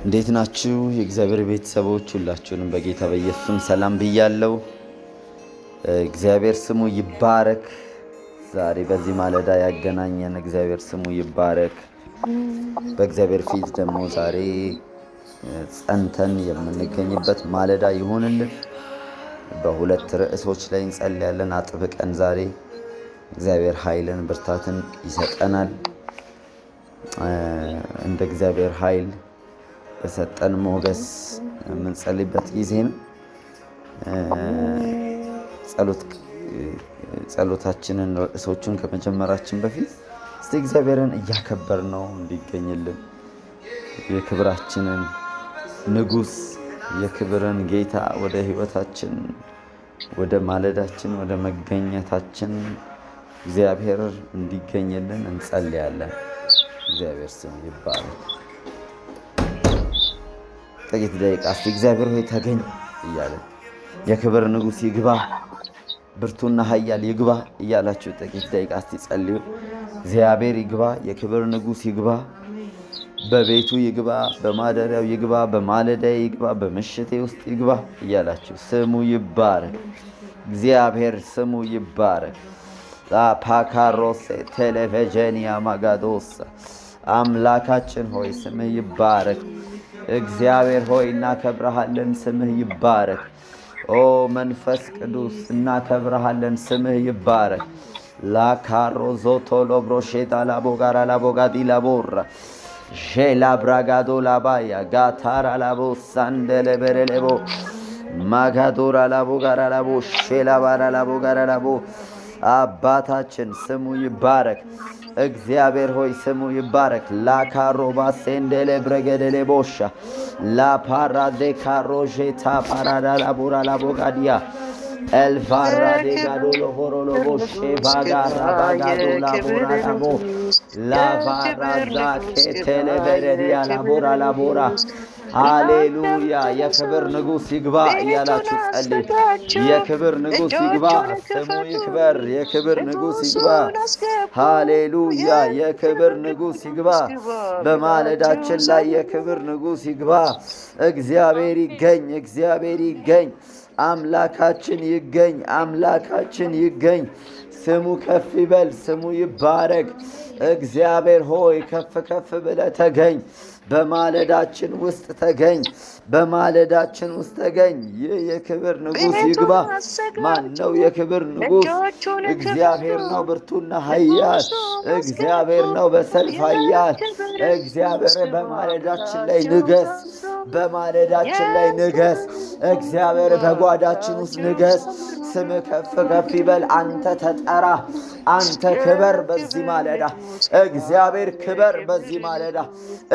እንዴት ናችሁ የእግዚአብሔር ቤተሰቦች? ሁላችሁንም በጌታ በኢየሱስ ሰላም ብያለሁ። እግዚአብሔር ስሙ ይባረክ። ዛሬ በዚህ ማለዳ ያገናኘን እግዚአብሔር ስሙ ይባረክ። በእግዚአብሔር ፊት ደግሞ ዛሬ ጸንተን የምንገኝበት ማለዳ ይሁንልን። በሁለት ርዕሶች ላይ እንጸልያለን አጥብቀን። ዛሬ እግዚአብሔር ኃይልን ብርታትን ይሰጠናል። እንደ እግዚአብሔር ኃይል በሰጠን ሞገስ የምንጸልይበት ጊዜ ነው። ጸሎታችንን ርዕሶቹን ከመጀመራችን በፊት እስቲ እግዚአብሔርን እያከበር ነው እንዲገኝልን የክብራችንን ንጉሥ የክብርን ጌታ ወደ ሕይወታችን ወደ ማለዳችን ወደ መገኘታችን እግዚአብሔር እንዲገኝልን እንጸልያለን። እግዚአብሔር ስም ይባረክ። ጥቂት ደቂቃ እስቲ እግዚአብሔር ሆይ ተገኝ እያለን የክብር ንጉሥ ይግባ ብርቱና ኃያል ይግባ እያላችሁ ጥቂት ደቂቃ እስቲ ጸልዩ። እግዚአብሔር ይግባ፣ የክብር ንጉሥ ይግባ፣ በቤቱ ይግባ፣ በማደሪያው ይግባ፣ በማለዳዬ ይግባ፣ በምሽቴ ውስጥ ይግባ እያላችሁ ስሙ ይባረክ። እግዚአብሔር ስሙ ይባረክ። ፓካሮሴ ቴሌቬጀኒያ ማጋዶስ አምላካችን ሆይ ስምህ ይባረክ። እግዚአብሔር ሆይ እናከብረሃለን፣ ስምህ ይባረክ። ኦ መንፈስ ቅዱስ እናከብረሃለን፣ ስምህ ይባረክ። ላካሮዞቶ ሎብሮሼታ ላቦጋራ ላቦጋዲ ላቦራ ሼላ ብራጋዶ ላባያ ጋታራ ላቦ ሳንደለ በረሌቦ ማጋዶራ ላቦጋራ ላቦ ሼላ ባራ ላቦጋራ ላቦ አባታችን ስሙ ይባረክ። እግዚአብሔር ሆይ ስሙ ይባረክ። ላካሮባ ሴንደለ ብረገደለ ቦሻ ላፓራዴ ካሮሼታ ፓራዳ ላቦራ ላቦጋዲያ ኤልፋራዴ ጋዶሎ ሆሮሎ ቦሼ ባጋራ ባጋዶ ላቦራ ላቦ ላቫራዛ ኬቴለ በረዲያ ላቦራ ላቦራ ሃሌሉያ። የክብር ንጉሥ ይግባ እያላችሁ ጸልይ። የክብር ንጉሥ ይግባ፣ ስሙ ይክበር። የክብር ንጉሥ ይግባ። ሃሌሉያ። የክብር ንጉሥ ይግባ። በማለዳችን ላይ የክብር ንጉሥ ይግባ። እግዚአብሔር ይገኝ፣ እግዚአብሔር ይገኝ፣ አምላካችን ይገኝ፣ አምላካችን ይገኝ። ስሙ ከፍ ይበል፣ ስሙ ይባረክ። እግዚአብሔር ሆይ ከፍ ከፍ ብለህ ተገኝ። በማለዳችን ውስጥ ተገኝ፣ በማለዳችን ውስጥ ተገኝ። ይህ የክብር ንጉሥ ይግባ። ማን ነው የክብር ንጉሥ? እግዚአብሔር ነው ብርቱና ኃያል። እግዚአብሔር ነው በሰልፍ ኃያል። እግዚአብሔር በማለዳችን ላይ ንገስ፣ በማለዳችን ላይ ንገስ። እግዚአብሔር በጓዳችን ውስጥ ንገስ። ስም ከፍ ከፍ ይበል። አንተ ተጠራ፣ አንተ ክበር በዚህ ማለዳ። እግዚአብሔር ክበር በዚህ ማለዳ።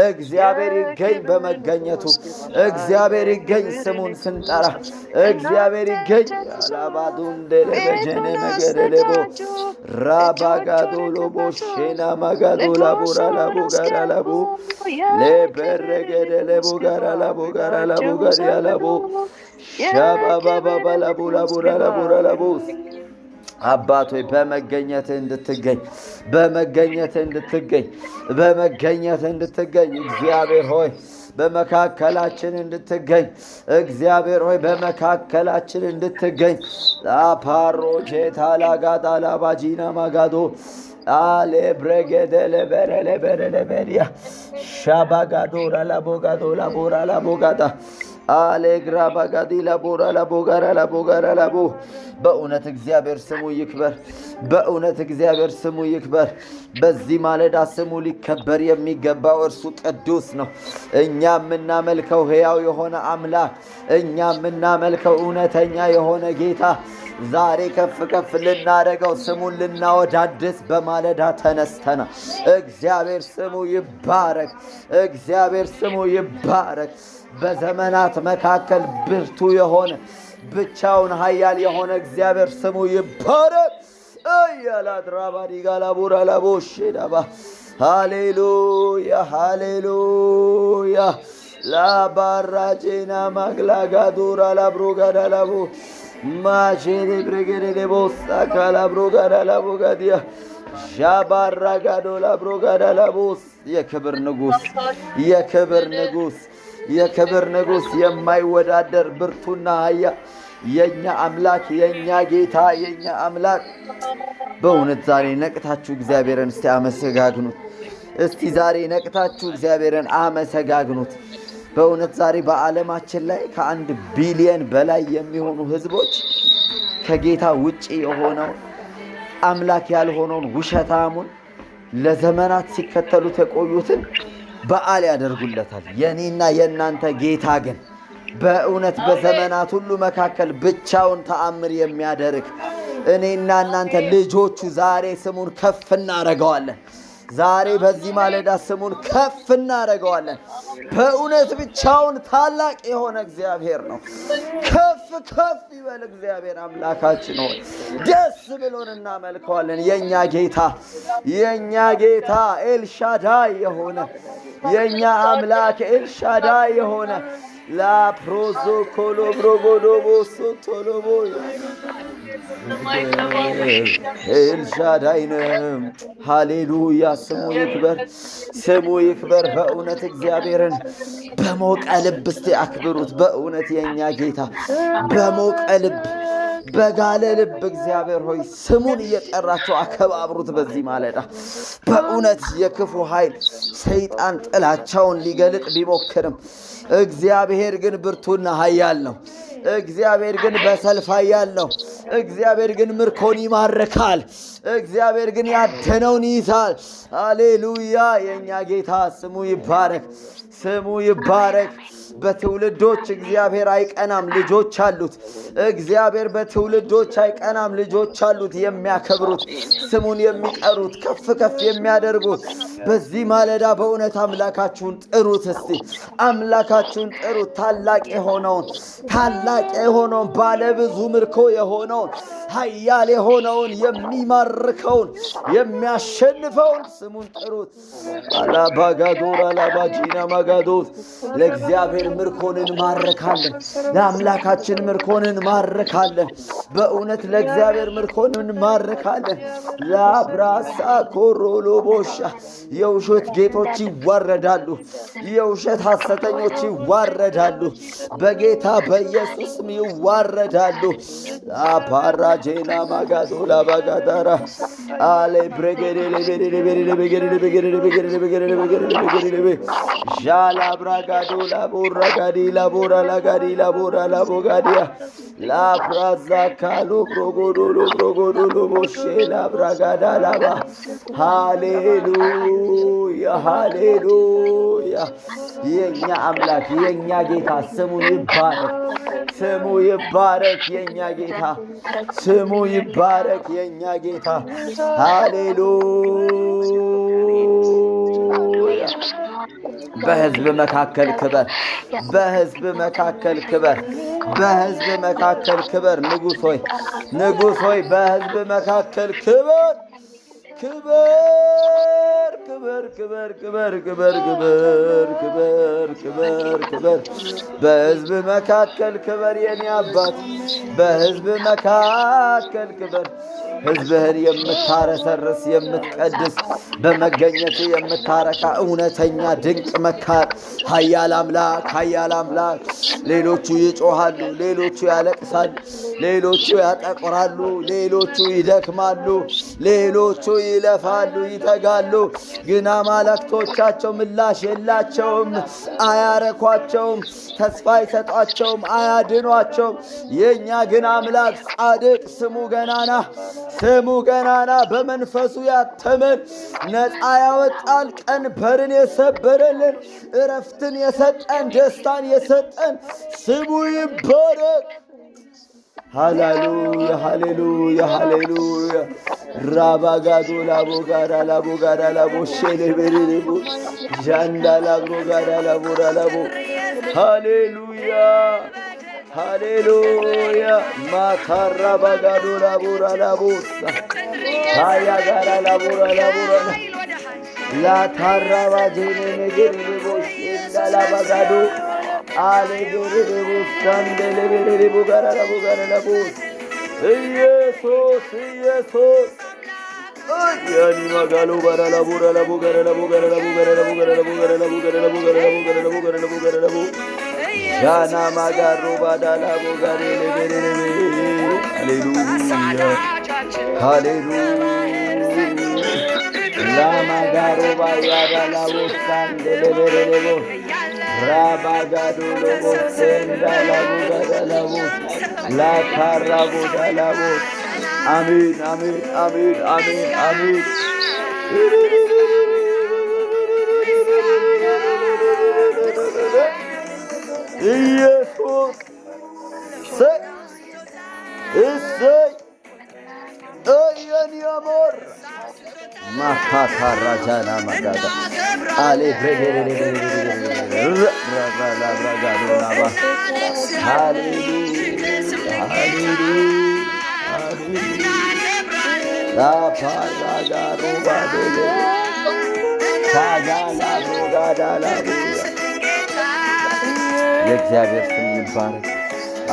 እግዚአብሔር ይገኝ በመገኘቱ። እግዚአብሔር ይገኝ ስሙን ስንጠራ። እግዚአብሔር ይገኝ። አላባዱንደለ በጀነ መገደለቦ ራባጋዶ ሎቦ ሼና ማጋዶ ላቦራ ላቦ ጋራ ላቦ ለበረገደለቦ ጋራ ላቦ ጋራ ላቦ ጋራ ላቦ ሻባባባ ላቦ ላቦራ ላቦራ ላቦስ አባቶይ በመገኘትህ እንድትገኝ፣ በመገኘትህ እንድትገኝ፣ በመገኘትህ እንድትገኝ እግዚአብሔር ሆይ በመካከላችን እንድትገኝ፣ እግዚአብሔር ሆይ በመካከላችን እንድትገኝ። ላፓሮጄታ ላጋዳ ላባጂና ማጋዶ አሌ ብረገደለ በረለ በረለ በሪያ ሻባጋዶራ ላቦጋዶ ላቦራ ላቦጋዳ አሌግራ ባጋዲ ላቦራ ላቦጋራ ላቦጋራ ላቦ በእውነት እግዚአብሔር ስሙ ይክበር። በእውነት እግዚአብሔር ስሙ ይክበር። በዚህ ማለዳ ስሙ ሊከበር የሚገባው እርሱ ቅዱስ ነው። እኛ የምናመልከው ሕያው የሆነ አምላክ፣ እኛ የምናመልከው እውነተኛ የሆነ ጌታ ዛሬ ከፍ ከፍ ልናደርገው ስሙን ልናወዳድስ በማለዳ ተነስተና እግዚአብሔር ስሙ ይባረክ። እግዚአብሔር ስሙ ይባረክ። በዘመናት መካከል ብርቱ የሆነ ብቻውን ኃያል የሆነ እግዚአብሔር ስሙ ይባረክ። አያላድራባዲ ጋላቡራ ላቦሼዳባ ሃሌሉያ ሃሌሉያ ላባራጄና ማግላጋዱራ ላብሮጋዳ ላቦ ማሼኔ ብረገደ ቦሳ ካላብሮጋዳ ላቦጋዲያ ሻባራጋዶ ላብሮጋዳ ላቦስ የክብር ንጉሥ የክብር ንጉሥ የክብር ንጉሥ የማይወዳደር ብርቱና ኃያል የኛ አምላክ የኛ ጌታ የኛ አምላክ በእውነት ዛሬ ነቅታችሁ እግዚአብሔርን እስቲ አመሰጋግኑት። እስቲ ዛሬ ነቅታችሁ እግዚአብሔርን አመሰጋግኑት። በእውነት ዛሬ በዓለማችን ላይ ከ1 ቢሊየን በላይ የሚሆኑ ህዝቦች ከጌታ ውጪ የሆነው አምላክ ያልሆነውን ውሸታሙን ለዘመናት ሲከተሉት የቆዩትን በዓል ያደርጉለታል። የኔና የእናንተ ጌታ ግን በእውነት በዘመናት ሁሉ መካከል ብቻውን ተአምር የሚያደርግ እኔና እናንተ ልጆቹ ዛሬ ስሙን ከፍ እናደርገዋለን። ዛሬ በዚህ ማለዳ ስሙን ከፍ እናደርገዋለን። በእውነት ብቻውን ታላቅ የሆነ እግዚአብሔር ነው። ከፍ ከፍ ይበል እግዚአብሔር አምላካችን ሆይ ደስ ብሎን እናመልከዋለን። የኛ ጌታ ኤልሻዳይ የሆነ የኛ አምላክ ኤልሻዳይ የሆነ ላፕሮዞ ኮሎብሮጎዶቦሶ ቶሎቦ ኤልሻዳይ ነው። ሃሌሉያ ስሙ ይክበር። በእውነት እግዚአብሔርን በሞቀ ልብ እስቲ አክብሩት። በእውነት የኛ ጌታ በሞቀ ልብ በጋለ ልብ እግዚአብሔር ሆይ ስሙን እየጠራቸው አከባብሩት። በዚህ ማለዳ በእውነት የክፉ ኃይል ሰይጣን ጥላቻውን ሊገልጥ ቢሞክርም እግዚአብሔር ግን ብርቱና ኃያል ነው። እግዚአብሔር ግን በሰልፍ ኃያል ነው። እግዚአብሔር ግን ምርኮን ይማርካል። እግዚአብሔር ግን ያደነውን ይይዛል። ሃሌሉያ የኛ ጌታ ስሙ ይባረክ። በትውልዶች እግዚአብሔር አይቀናም፣ ልጆች አሉት። እግዚአብሔር በትውልዶች አይቀናም፣ ልጆች አሉት። የሚያከብሩት ስሙን የሚጠሩት ከፍ ከፍ የሚያደርጉት በዚህ ማለዳ በእውነት አምላካችሁን ጥሩት። እስቲ አምላካችሁን ጥሩት። ታላቅ የሆነውን ባለብዙ ምርኮ የሆነውን ኃያል የሆነውን የሚማርከውን የሚያሸንፈውን ስሙን ጥሩት። አላባጋዶር አላባጂና ማጋዶት ለእግዚአብሔር ምርኮን እንማርካለን። ለአምላካችን ምርኮን እንማርካለን። በእውነት ለእግዚአብሔር ምርኮን እንማርካለን። ላብራሳ ኮሮሎቦሻ የውሸት ጌቶች ይዋረዳሉ። የውሸት ሐሰተኞች ይዋረዳሉ። በጌታ በኢየሱስም ይዋረዳሉ። አፓራጄና ማጋዶ ላባጋዳራ አለ ብሬጌዴ ዣላ ብራጋዶ ላቦራጋዲ ላቦራ ላጋዲ ላቦራ ላቦጋዲያ ላፕራዛ ካሎ ብሮጎዶ ቦሼ ላብራጋዳ ላባ ሃሌሉያ የኛ አምላክ የኛ ጌታ ስሙ ይባረክ። የኛ ጌታ ስሙ ይባረክ። የኛ ጌታ ሃሌሉያ በሕዝብ መካከል ክበር። ንጉሥ ሆይ በሕዝብ መካከል ክበር። በሕዝብ መካከል ክበር የኔ አባት፣ በሕዝብ መካከል ክበር። ሕዝብህን የምታረሰርስ የምትቀድስ በመገኘት የምታረካ እውነተኛ ድንቅ መካር ኃያል አምላክ። ሌሎቹ ይጮሃሉ፣ ሌሎቹ ያለቅሳሉ፣ ሌሎቹ ያጠቁራሉ፣ ሌሎቹ ይደክማሉ፣ ሌሎቹ ይለፋሉ፣ ይተጋሉ። ግን አማልክቶቻቸው ምላሽ የላቸውም፣ አያረኳቸውም፣ ተስፋ አይሰጧቸውም፣ አያድኗቸውም። የእኛ ግን አምላክ ጻድቅ ስሙ ገናና በመንፈሱ ያተመን ነፃ ያወጣን ቀንበርን የሰበረልን እረፍትን የሰጠን ደስታን የሰጠን ስሙ ይባረክ። ሃሌሉያ ራባጋዶ ላቦጋዳ ላቦሼሌቤሌቡ ዣንዳ ላብሮጋዳ ላቦራ ላቦ ሃሌሉያ ማካራ ባጋዶ ላቦራ ላቦሳ ሃያ ጋራ ላቦራ ላታራ ባጄኔ ነገሬቦ ሼንዳ ላባጋዶ አሌቤሌቡ ሳንደሌቤሌቡ ጋራ ላቦስ ኢየሱስ Yani magalo barala burala bugarala bugarala bugarala bugarala bugarala bugarala bugarala bugarala bugarala bugarala bu. Jana magaro badala bugarele berele. Hallelujah. Hallelujah. La magaro bayara la busandele berele bu. Rabagado lo busenda la bugarala bu. La karabu dala bu. Amin, amin, amin, amin, amin. Yesus. Estoy. Ay, amor. Makata rajana magada. Ale bregere. Hallelujah. La paraga roba dele. Kaga la roga da la buya. የእግዚአብሔር ስም ይባረክ።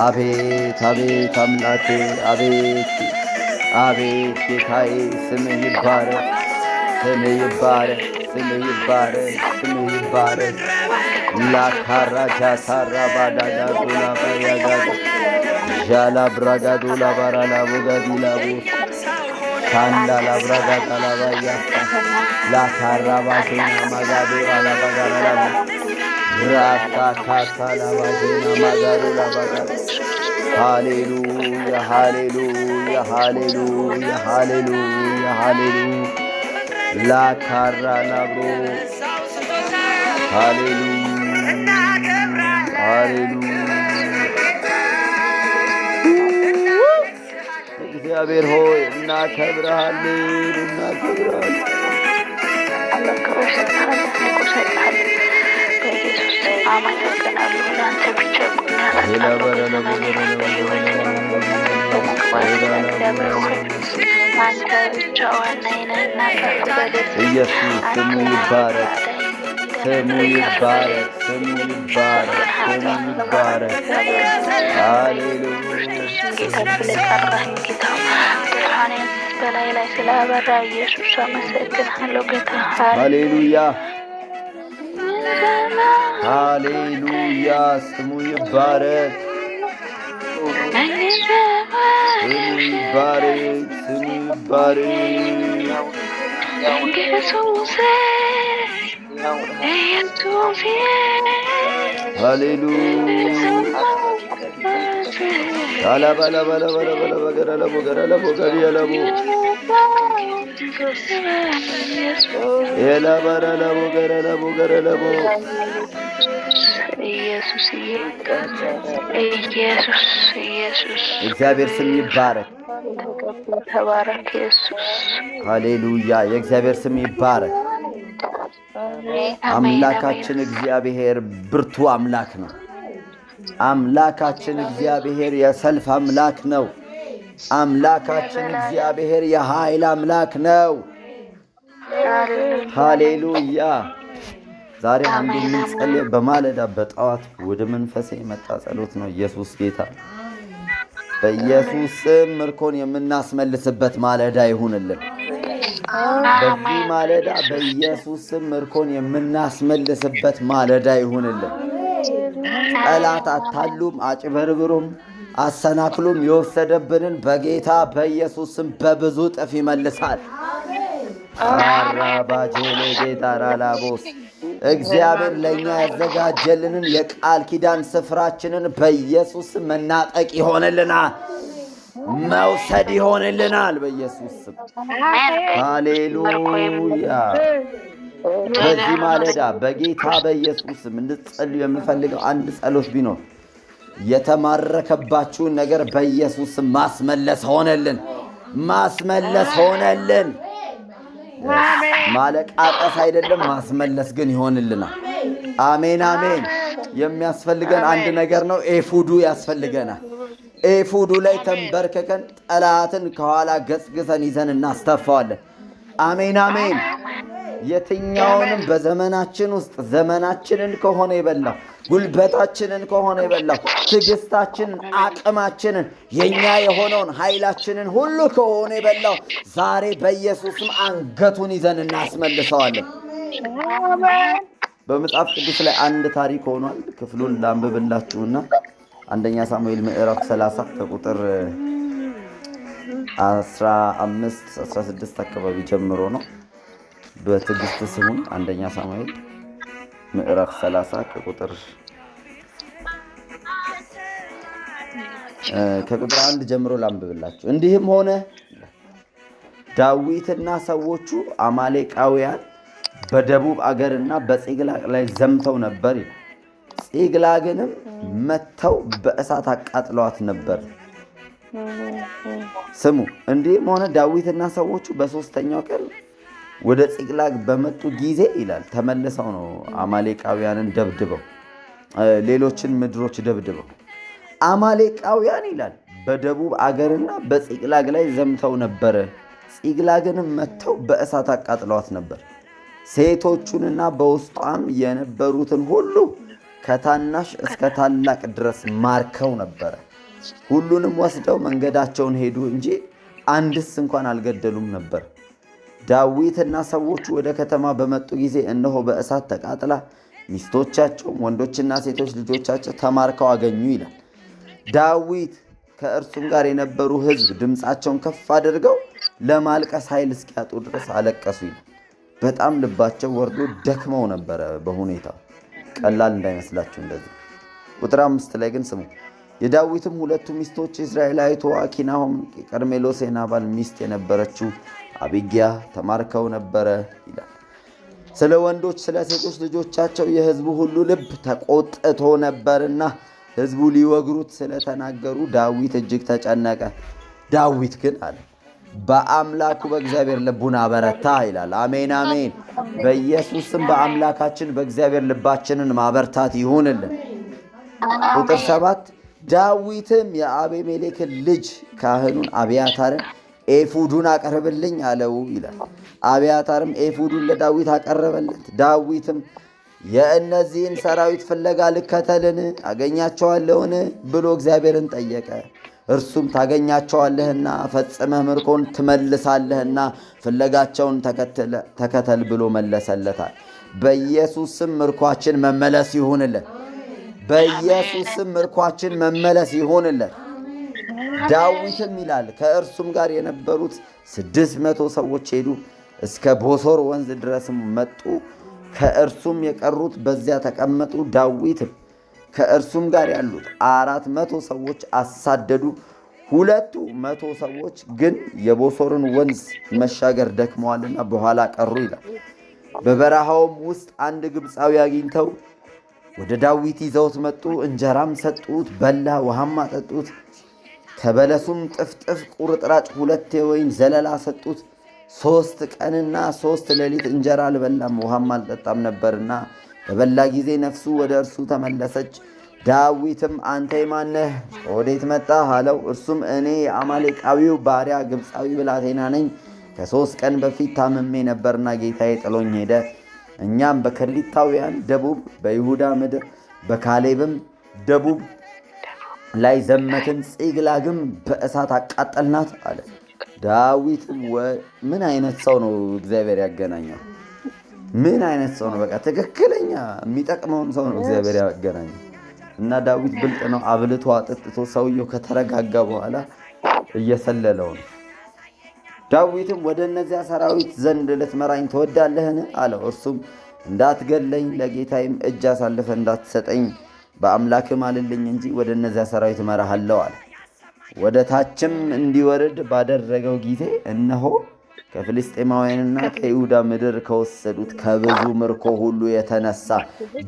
አቤት አቤት አምላኬ አቤት አቤት ጌታዬ ስምህ ይባረክ፣ ስምህ ይባረክ፣ ስምህ ይባረክ፣ ስምህ ይባረክ። ላካራጃ ሳራ ባዳጋ ዶላ ባያጋጋ ዣላ ብራጋ ዶላ ባራላ ቦጋዲ ላቡ ካንዳ ላብራጋ ጣላባያሳ ላካራባቴና ማጋዶ አላባጋራላቡ Rasa kata lava jena magaru lava garu. Hallelujah, hallelujah, hallelujah, hallelujah, hallelujah. La carra la bro. Hallelujah, hallelujah. እግዚአብሔር ሆይ እናከብርሃለን፣ እናከብርሃለን። ኢየሱስ ስሙ ይባረክ፣ ስሙ ይባረክ፣ ስሙ ይባረክ፣ ስሙ ይባረክ። ሃሌሉያ ሃሌሉያ ስሙ ይባረክ፣ ስሙ ይባረክ፣ ስሙ ይባረክ። ሃሌሉያ እግዚአብሔር ስም ይባረክ። ተባረክ ኢየሱስ። ሃሌሉያ የእግዚአብሔር ስም ይባረክ። አምላካችን እግዚአብሔር ብርቱ አምላክ ነው። አምላካችን እግዚአብሔር የሰልፍ አምላክ ነው። አምላካችን እግዚአብሔር የኃይል አምላክ ነው። ሃሌሉያ። ዛሬ አንድ የምንጸልይ በማለዳ በጠዋት ወደ መንፈሴ የመጣ ጸሎት ነው። ኢየሱስ ጌታ። በኢየሱስ ስም ምርኮን የምናስመልስበት ማለዳ ይሁንልን። በዚህ ማለዳ በኢየሱስ ስም ምርኮን የምናስመልስበት ማለዳ ይሁንልን። ጠላት አታሉም፣ አጭበርብሩም፣ አሰናክሉም የወሰደብንን በጌታ በኢየሱስ ስም በብዙ ጥፍ ይመልሳል። አራባጄሌ ጌታራላቦስ እግዚአብሔር ለእኛ ያዘጋጀልንን የቃል ኪዳን ስፍራችንን በኢየሱስ ስም መናጠቅ ይሆንልናል፣ መውሰድ ይሆንልናል በኢየሱስ ስም። ሃሌሉያ። በዚህ ማለዳ በጌታ በኢየሱስ ስም እንድትጸልዩ የምፈልገው አንድ ጸሎት ቢኖር የተማረከባችሁን ነገር በኢየሱስ ስም ማስመለስ ሆነልን፣ ማስመለስ ሆነልን። ማለቃቀስ አይደለም፣ ማስመለስ ግን ይሆንልናል። አሜን አሜን። የሚያስፈልገን አንድ ነገር ነው። ኤፉዱ ያስፈልገናል። ኤፉዱ ላይ ተንበርከከን ጠላትን ከኋላ ገጽግሰን ይዘን እናስተፋዋለን። አሜን አሜን። የትኛውንም በዘመናችን ውስጥ ዘመናችንን ከሆነ የበላው፣ ጉልበታችንን ከሆነ የበላው፣ ትዕግስታችንን፣ አቅማችንን፣ የኛ የሆነውን ኃይላችንን ሁሉ ከሆነ የበላው ዛሬ በኢየሱስም አንገቱን ይዘን እናስመልሰዋለን። በመጽሐፍ ቅዱስ ላይ አንድ ታሪክ ሆኗል። ክፍሉን ላንብብላችሁና አንደኛ ሳሙኤል ምዕራፍ 30 ከቁጥር 15-16 አካባቢ ጀምሮ ነው። በትዕግስት ስሙን። አንደኛ ሳሙኤል ምዕራፍ 30 ከቁጥር 1 ጀምሮ ላንብብላችሁ። እንዲህም ሆነ ዳዊትና ሰዎቹ አማሌቃውያን በደቡብ አገርና በጺቅላግ ላይ ዘምተው ነበር። ጺቅላግንም መተው በእሳት አቃጥለዋት ነበር። ስሙ። እንዲህም ሆነ ዳዊትና ሰዎቹ በሶስተኛው ቀን ወደ ጺቅላግ በመጡ ጊዜ ይላል፣ ተመልሰው ነው አማሌቃውያንን ደብድበው ሌሎችን ምድሮች ደብድበው። አማሌቃውያን ይላል በደቡብ አገርና በጺቅላግ ላይ ዘምተው ነበር። ጺቅላግንም መተው በእሳት አቃጥለዋት ነበር። ሴቶቹንና በውስጧም የነበሩትን ሁሉ ከታናሽ እስከ ታላቅ ድረስ ማርከው ነበረ። ሁሉንም ወስደው መንገዳቸውን ሄዱ እንጂ አንድስ እንኳን አልገደሉም ነበር። ዳዊትና ሰዎቹ ወደ ከተማ በመጡ ጊዜ እነሆ በእሳት ተቃጥላ ሚስቶቻቸውም ወንዶችና ሴቶች ልጆቻቸው ተማርከው አገኙ ይላል። ዳዊት ከእርሱም ጋር የነበሩ ሕዝብ ድምፃቸውን ከፍ አድርገው ለማልቀስ ኃይል እስኪያጡ ድረስ አለቀሱ ይላል። በጣም ልባቸው ወርዶ ደክመው ነበረ። በሁኔታው ቀላል እንዳይመስላችሁ እንደዚህ። ቁጥር 5 ላይ ግን ስሙ። የዳዊትም ሁለቱ ሚስቶች እስራኤላዊቷ አኪናሆም የቀርሜሎስ የናባል ሚስት የነበረችው አቢግያ ተማርከው ነበረ ይላል። ስለ ወንዶች ስለ ሴቶች ልጆቻቸው የሕዝቡ ሁሉ ልብ ተቆጥቶ ነበርና ሕዝቡ ሊወግሩት ስለተናገሩ ዳዊት እጅግ ተጨነቀ። ዳዊት ግን አለ በአምላኩ በእግዚአብሔር ልቡን አበረታ ይላል። አሜን አሜን። በኢየሱስም በአምላካችን በእግዚአብሔር ልባችንን ማበርታት ይሁንልን። ቁጥር 7 ዳዊትም የአቤሜሌክን ልጅ ካህኑን አብያታርን ኤፉዱን አቀርብልኝ አለው ይላል። አብያታርም ኤፉዱን ለዳዊት አቀረበለት። ዳዊትም የእነዚህን ሰራዊት ፍለጋ ልከተልን አገኛቸዋለሁን ብሎ እግዚአብሔርን ጠየቀ። እርሱም ታገኛቸዋለህና ፈጽመህ ምርኮን ትመልሳለህና ፍለጋቸውን ተከተል ብሎ መለሰለታል። በኢየሱስም ምርኳችን መመለስ ይሁንልን። በኢየሱስም ምርኳችን መመለስ ይሁንልን። ዳዊትም ይላል ከእርሱም ጋር የነበሩት 600 ሰዎች ሄዱ፣ እስከ ቦሶር ወንዝ ድረስም መጡ። ከእርሱም የቀሩት በዚያ ተቀመጡ። ዳዊትም ከእርሱም ጋር ያሉት 400 ሰዎች አሳደዱ። 200 ሰዎች ግን የቦሶርን ወንዝ መሻገር ደክመዋልና በኋላ ቀሩ ይላል። በበረሃውም ውስጥ አንድ ግብፃዊ አግኝተው ወደ ዳዊት ይዘውት መጡ። እንጀራም ሰጡት፣ በላ፣ ውሃም አጠጡት። ከበለሱም ጥፍጥፍ ቁርጥራጭ 2 የወይን ዘለላ ሰጡት። 3 ቀንና 3 ሌሊት እንጀራ አልበላም ውሃም አልጠጣም ነበርና በበላ ጊዜ ነፍሱ ወደ እርሱ ተመለሰች። ዳዊትም አንተ ማን ነህ? ከወዴት መጣህ? አለው። እርሱም እኔ የአማሌቃዊው ባሪያ ግብፃዊ ብላቴና ነኝ። ከ3 ቀን በፊት ታምሜ ነበርና ጌታዬ ጥሎኝ ሄደ። እኛም በከሊታውያን ደቡብ በይሁዳ ምድር በካሌብም ደቡብ ላይ ዘመትን፣ ጺቅላግም በእሳት አቃጠልናት አለ። ዳዊትም ምን አይነት ሰው ነው እግዚአብሔር ያገናኘው? ምን አይነት ሰው ነው? በቃ ትክክለኛ የሚጠቅመውን ሰው ነው እግዚአብሔር ያገናኘው። እና ዳዊት ብልጥ ነው። አብልቶ አጠጥቶ ሰውየው ከተረጋጋ በኋላ እየሰለለው ነው። ዳዊትም ወደ እነዚያ ሰራዊት ዘንድ ልትመራኝ ትወዳለህን? አለው። እርሱም እንዳትገለኝ ለጌታዬም እጅ አሳልፈ እንዳትሰጠኝ በአምላክ ማልልኝ እንጂ ወደ እነዚያ ሰራዊት እመራሃለሁ አለ። ወደ ታችም እንዲወርድ ባደረገው ጊዜ እነሆ ከፍልስጤማውያንና ከይሁዳ ምድር ከወሰዱት ከብዙ ምርኮ ሁሉ የተነሳ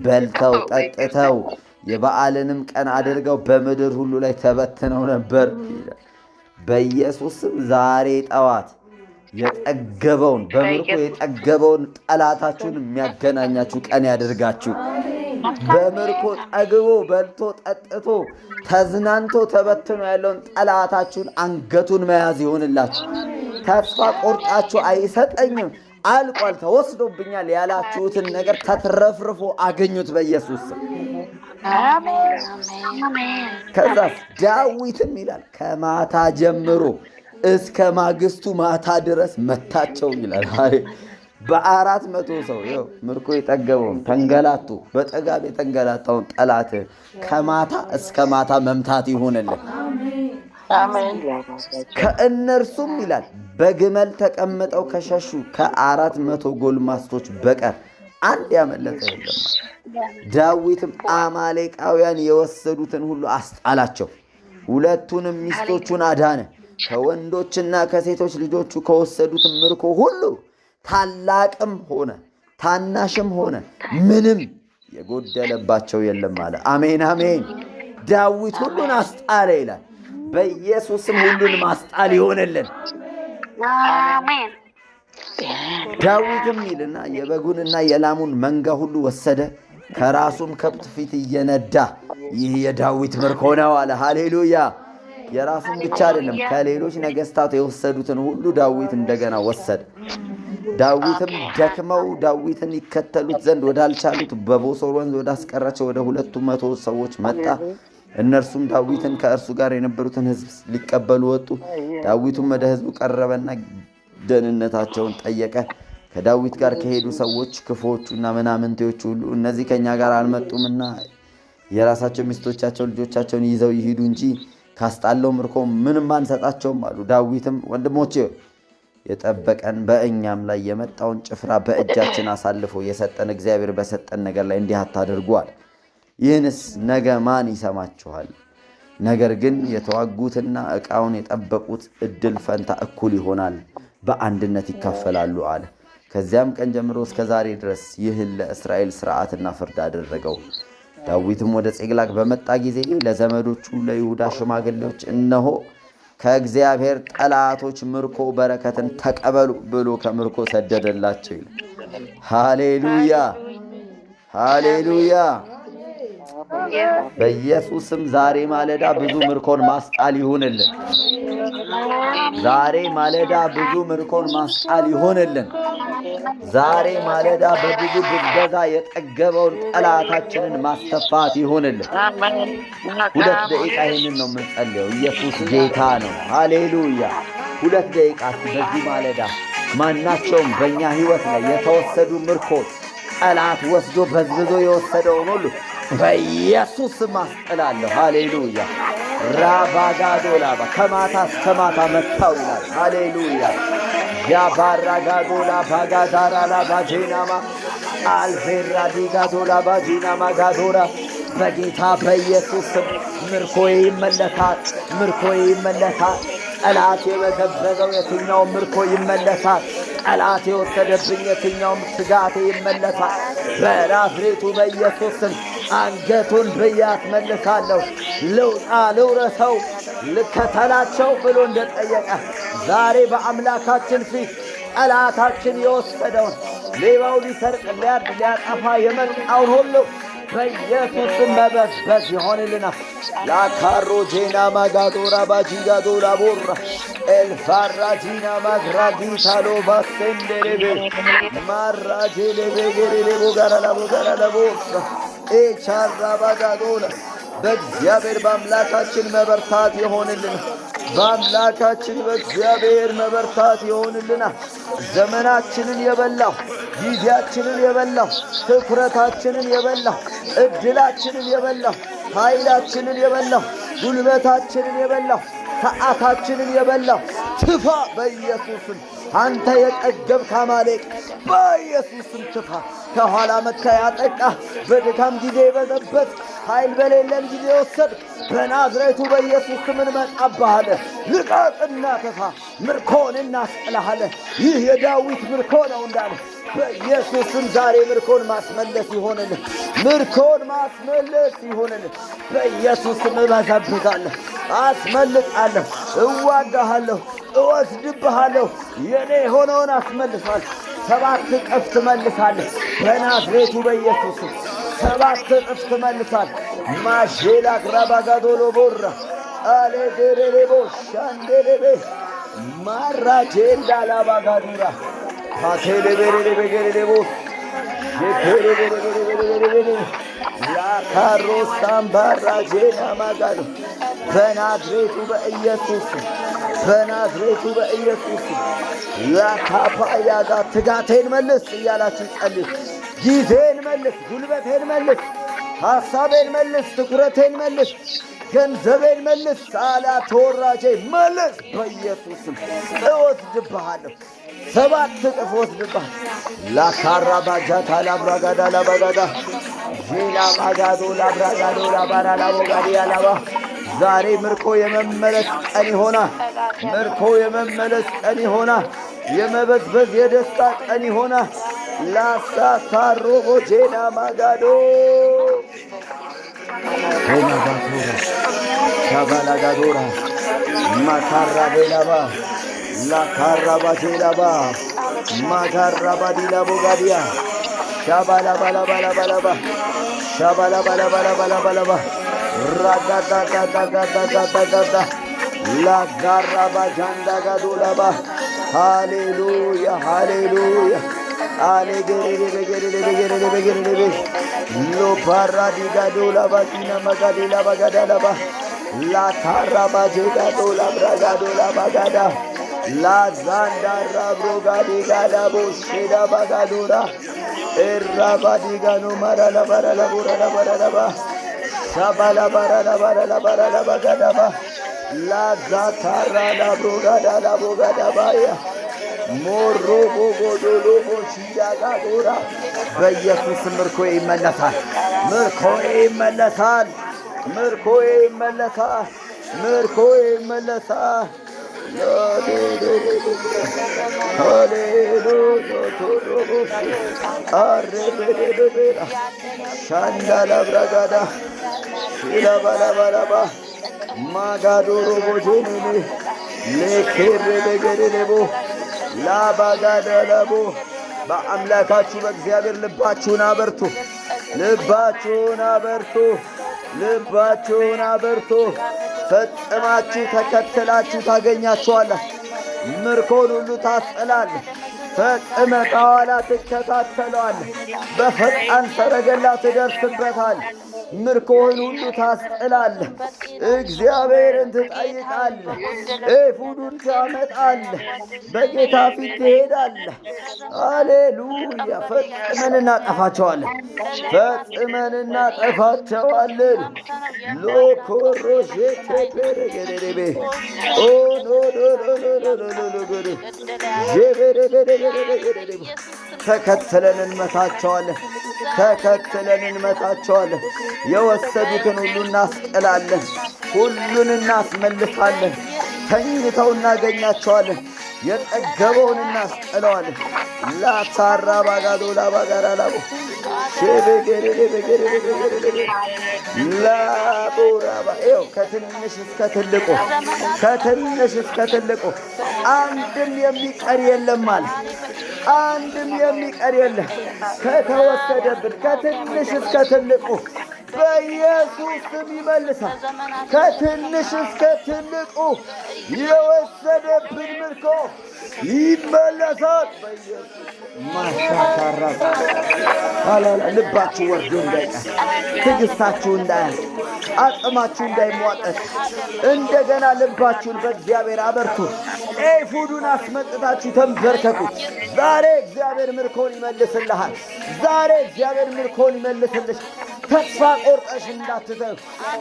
በልተው ጠጥተው የበዓልንም ቀን አድርገው በምድር ሁሉ ላይ ተበትነው ነበር። በኢየሱስም ዛሬ ጠዋት የጠገበውን በምርኮ የጠገበውን ጠላታችሁን የሚያገናኛችሁ ቀን ያደርጋችሁ። በምርኮ ጠግቦ በልቶ ጠጥቶ ተዝናንቶ ተበትኖ ያለውን ጠላታችሁን አንገቱን መያዝ ይሆንላችሁ። ተስፋ ቆርጣችሁ አይሰጠኝም አልቋል ተወስዶብኛል ያላችሁትን ነገር ተትረፍርፎ አገኙት በኢየሱስ ስም። ከዛስ ዳዊትም ይላል ከማታ ጀምሮ እስከ ማግስቱ ማታ ድረስ መታቸው ይላል። በ400 ሰው ይኸው ምርኮ የጠገበውን ተንገላቱ በጠጋብ የተንገላታውን ጠላት ከማታ እስከ ማታ መምታት ይሆንልን። ከእነርሱም ይላል በግመል ተቀምጠው ከሸሹ ከ400 ጎልማሶች በቀር አንድ ያመለጠ የለም። ዳዊትም አማሌቃውያን የወሰዱትን ሁሉ አስጣላቸው፣ ሁለቱንም ሚስቶቹን አዳነ። ከወንዶችና ከሴቶች ልጆቹ ከወሰዱትም ምርኮ ሁሉ ታላቅም ሆነ ታናሽም ሆነ ምንም የጎደለባቸው የለም አለ። አሜን አሜን። ዳዊት ሁሉን አስጣለ ይላል። በኢየሱስም ሁሉን ማስጣል ይሆንልን። አሜን። ዳዊትም ይልና የበጉንና የላሙን መንጋ ሁሉ ወሰደ፣ ከራሱም ከብት ፊት እየነዳ ይህ የዳዊት ምርኮ ነው አለ። ሃሌሉያ። የራሱን ብቻ አይደለም ከሌሎች ነገስታት የወሰዱትን ሁሉ ዳዊት እንደገና ወሰደ። ዳዊትም ደክመው ዳዊትን ይከተሉት ዘንድ ወዳልቻሉት በቦሶር ወንዝ ወዳስቀራቸው ወደ 200 ሰዎች መጣ። እነርሱም ዳዊትን ከእርሱ ጋር የነበሩትን ሕዝብ ሊቀበሉ ወጡ። ዳዊቱም ወደ ሕዝቡ ቀረበና ደህንነታቸውን ጠየቀ። ከዳዊት ጋር ከሄዱ ሰዎች ክፉዎቹና ምናምንቴዎቹ ሁሉ እነዚህ ከኛ ጋር አልመጡምና የራሳቸው ሚስቶቻቸው ልጆቻቸውን ይዘው ይሄዱ እንጂ ካስጣለው ምርኮ ምንም አንሰጣቸውም አሉ። ዳዊትም ወንድሞቼ የጠበቀን በእኛም ላይ የመጣውን ጭፍራ በእጃችን አሳልፎ የሰጠን እግዚአብሔር በሰጠን ነገር ላይ እንዲህ አታድርጓል። ይህንስ ነገ ማን ይሰማችኋል? ነገር ግን የተዋጉትና ዕቃውን የጠበቁት እድል ፈንታ እኩል ይሆናል፣ በአንድነት ይካፈላሉ አለ። ከዚያም ቀን ጀምሮ እስከ ዛሬ ድረስ ይህን ለእስራኤል ሥርዓትና ፍርድ አደረገው። ዳዊትም ወደ ጺቅላግ በመጣ ጊዜ ለዘመዶቹ ለይሁዳ ሽማግሌዎች እነሆ ከእግዚአብሔር ጠላቶች ምርኮ በረከትን ተቀበሉ ብሎ ከምርኮ ሰደደላቸው። ሃሌሉያ ሃሌሉያ። በኢየሱስም ዛሬ ማለዳ ብዙ ምርኮን ማስጣል ይሁንልን። ዛሬ ማለዳ ብዙ ምርኮን ማስጣል ይሁንልን። ዛሬ ማለዳ በብዙ ብዝበዛ የጠገበውን ጠላታችንን ማስተፋት ይሁንልን። 2 ደቂቃ ይህንን ነው የምንጸልየው። ኢየሱስ ጌታ ነው። ሃሌሉያ። 2 ደቂቃ በዚህ ማለዳ ማናቸውም በእኛ ሕይወት ላይ የተወሰዱ ምርኮች ጠላት ወስዶ በዝብዞ የወሰደውን ሁሉ በኢየሱስ ማስጠላለሁ። ሃሌሉያ። ራባጋዶላባ ከማታ እስከ ማታ መታው ይላል። ሃሌሉያ። ያባራጋዶላ ባጋዳራላ ባጂናማ አልፌራዲጋዶላ ባጂናማ ጋዶራ በጌታ በኢየሱስ ምርኮዬ ይመለሳል። ምርኮዬ ይመለሳል። ጠላት የበዘበዘው የትኛው ምርኮ ይመለሳል። ጠላት የወሰደብኝ የትኛውም ስጋቴ ይመለሳል። በናዝሬቱ በኢየሱስም አንገቱን ብያት መልሳለሁ። ልውጣ ልውረሰው ልከተላቸው ብሎ እንደጠየቀ ዛሬ በአምላካችን ፊት ጠላታችን የወሰደውን ሌባው ሊሰርቅ ሊያጠፋ የመጣውን ሁሉ በኢየሱስም መበዝበዝ ይሆንልናል። ላካሮ ጄና ማጋዶራ ባጂጋዶራ ቦራ ኤልፋራጂና ማግራዲታሎ ባሴንደሬቤ ማራጄሌቤጌሬሌቦ ጋራላቦጋራላቦሳ ኤቻራ ባጋዶላ በእግዚአብሔር በአምላካችን መበርታት ይሆንልናል። በአምላካችን በእግዚአብሔር መበርታት ይሆንልናል። ዘመናችንን የበላው ጊዜያችንን የበላው ትኩረታችንን የበላው እድላችንን የበላው ኃይላችንን የበላው ጉልበታችንን የበላው ሰዓታችንን የበላው ትፋ በኢየሱስም። አንተ የጠገብክ አማሌቅ በኢየሱስም ትፋ። ከኋላ መታ ያጠቃ በድካም ጊዜ የበዘበት ኃይል በሌለን ጊዜ ወሰድ በናዝሬቱ በኢየሱስ ስም እንመጣብሃለን። ልቀቅና ትፋ። ምርኮን እናስጥልሃለን። ይህ የዳዊት ምርኮ ነው እንዳለ በኢየሱስም ዛሬ ምርኮን ማስመለስ ይሆንልን። ምርኮን ማስመለስ ይሆንልን። በኢየሱስም እበዘብዛለሁ፣ አስመልጣለሁ፣ እዋጋሃለሁ፣ እወስድብሃለሁ። የኔ የሆነውን አስመልሳለሁ። 7 እጥፍ ትመልሳለህ በናዝሬቱ በኢየሱስም 7 እጥፍ ትመልሳለህ። ማሼላ ግራባጋዶሎ ቦራ አሌዴሬቦ ሻንዴሬቤ ማራጄንዳ ላባጋዱራ ፓቴሌቤሬቤጌሬቤ ጄፔሬቤሬቤሬቤሬቤ ላካሮሳምባራ ጄና ማጋዶ በናዝሬቱ በኢየሱስ በናዝሬቱ በኢየሱስ ላካፓያጋ ትጋቴን መልስ እያላችሁ ጸልዩ። ጊዜን መልስ፣ ጉልበቴን መልስ፣ ሐሳቤን መልስ፣ ትኩረቴን መልስ፣ ገንዘቤን መልስ፣ ሳላቶራጄ መልስ። በኢየሱስም እወስድብሃለሁ፣ 7 እጥፍ እወስድብሃለሁ። ላካራ ባጃታ ላብራጋዳ ላባጋዳ ጄላ ማጋዶ ላብራጋዶ ላባራ ላቦጋዲ ያላባ ዛሬ ምርኮ የመመለስ ቀን ይሆናል። ምርኮ የመመለስ ቀን ይሆናል። የመበዝበዝ የደስታ ቀን ይሆናል። ላሳታሮቦ ጄና ማጋዶ ሄናባቶራ ሻባላጋዶራ ማካራ ቤላባ ላካራባ ጄላባ ማካራባ ዲላቦ ጋዲያ ሻባላባላባላባላባ ሻባላባላባላባላባ ራጋጋጋጋጋጋጋጋ ላጋራባ ጃንዳጋዶላባ ሃሌሉያ ሃሌሉያ አሌጌሬቤጌሬቤጌሬቤጌሬቤ ሎፓራዲጋዶላባ ዲና ማጋዴላባ ጋዳላባ ላታራባ ጄጋዶላ ብራጋዶላባ ጋዳ ላዛንዳራ ብሮጋዲ ጋዳቦ ሼዳባ ጋዶራ ኤራባዲጋኖ ማራላባራላቦራላባራላባ ሻባላባራላባራላባራላባ ጋዳባ ላዛታራ ላብሮጋዳ ላቦጋዳባያ ሞሮ ቦጎዶሎ ቦሺዳጋዶራ በኢየሱስ ምርኮዬ ይመለሳል። ምርኮዬ ይመለሳል። ምርኮዬ ይመለሳል። ምርኮዬ ይመለሳል። ሃሌሉያ ቶሮቦስ አሬቤዴቤራ ሻንዳላ ብራጋዳ ሺላባላባላባ ማጋዶሮ ቦጄኔኔ ሌኬሬቤጌሬቤቦ ላባጋዳላቦ በአምላካችሁ በእግዚአብሔር ልባችሁን አበርቱ። ልባችሁን አበርቱ። ልባችሁን አበርቱ። ፈጽማችሁ ተከትላችሁ ታገኛችኋለህ። ምርኮን ሁሉ ታስጥላለህ። ፈጽመ ከኋላ ትከታተለዋለህ። በፈጣን ሰረገላ ትደርስበታለህ። ምርኮህን ሁሉ ታስጥላለህ። እግዚአብሔርን ትጠይቃለህ። ኤፉዱን ታመጣለህ። በጌታ ፊት ትሄዳለህ። አሌሉያ። ፈጽመን እናጠፋቸዋለን። ፈጽመን እናጠፋቸዋለን። ሎኮሮሼ ቴፔሬጌሬቤ ተከትለን እንመታቸዋለን። ተከትለን እንመታቸዋለን። የወሰዱትን ሁሉ እናስጥላለን። ሁሉን እናስመልሳለን። ተኝተው እናገኛቸዋለን። የጠገበውን እናስጥለዋለን። ላታራ ባጋዶ ላባጋራ ላቦ ላቦራባ ይኸው ከትንሽ እስከ ትልቁ ከትንሽ እስከ ትልቁ አንድም የሚቀር የለም ማለት አንድም የሚቀር የለም። ከተወሰደብን ከትንሽ እስከ ትልቁ በኢየሱስ ስም ይመልሳል። ከትንሽ እስከ ትልቁ የወሰደብን ምርኮ ይመለሳል። ማሻታራ አላላ ልባችሁ ወርዶ እንዳይቀር፣ ትዕግስታችሁ እንዳያልቅ፣ አቅማችሁ እንዳይሟጠጥ እንደገና ልባችሁን በእግዚአብሔር አበርቱ። ኤፉዱን አስመጥታችሁ ተንበርከኩ። ዛሬ እግዚአብሔር ምርኮን ይመልስልሃል። ዛሬ እግዚአብሔር ምርኮን ይመልስልሽ። ተስፋ ቆርጠሽ እንዳትተው፣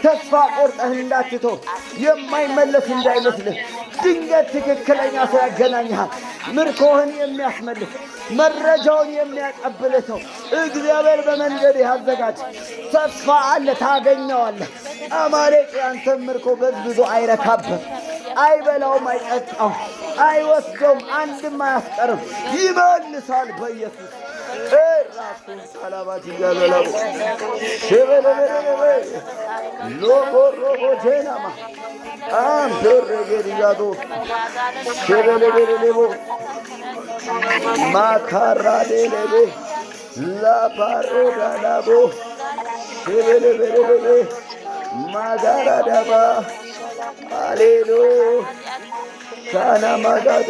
ተስፋ ቆርጠህ እንዳትተው፣ የማይመለስ እንዳይመስልህ። ድንገት ትክክለኛ ሰው ያገናኝሃል። ምርኮህን የሚያስመልስ መረጃውን የሚያቀብልህ ሰው እግዚአብሔር በመንገድ ያዘጋጅ። ተስፋ አለ፣ ታገኘዋለህ። አማሌቅ ያንተን ምርኮ በዝብዞ አይረካበት፣ አይበላውም፣ አይጠጣውም፣ አይወስደውም፣ አንድም አያስቀርም። ይመልሳል በኢየሱስ ራሱን ሰላባት ይያዘላቡ ሸበለበለበ ሎኮሮቦ ጄናማ አንደረገዲያዶ ሸበለበለበ ማካራዴሌቤ ላፓሮዳላቦ ሸበለበለበ ማጋራዳባ አሌሎ ሻና ማጋዶ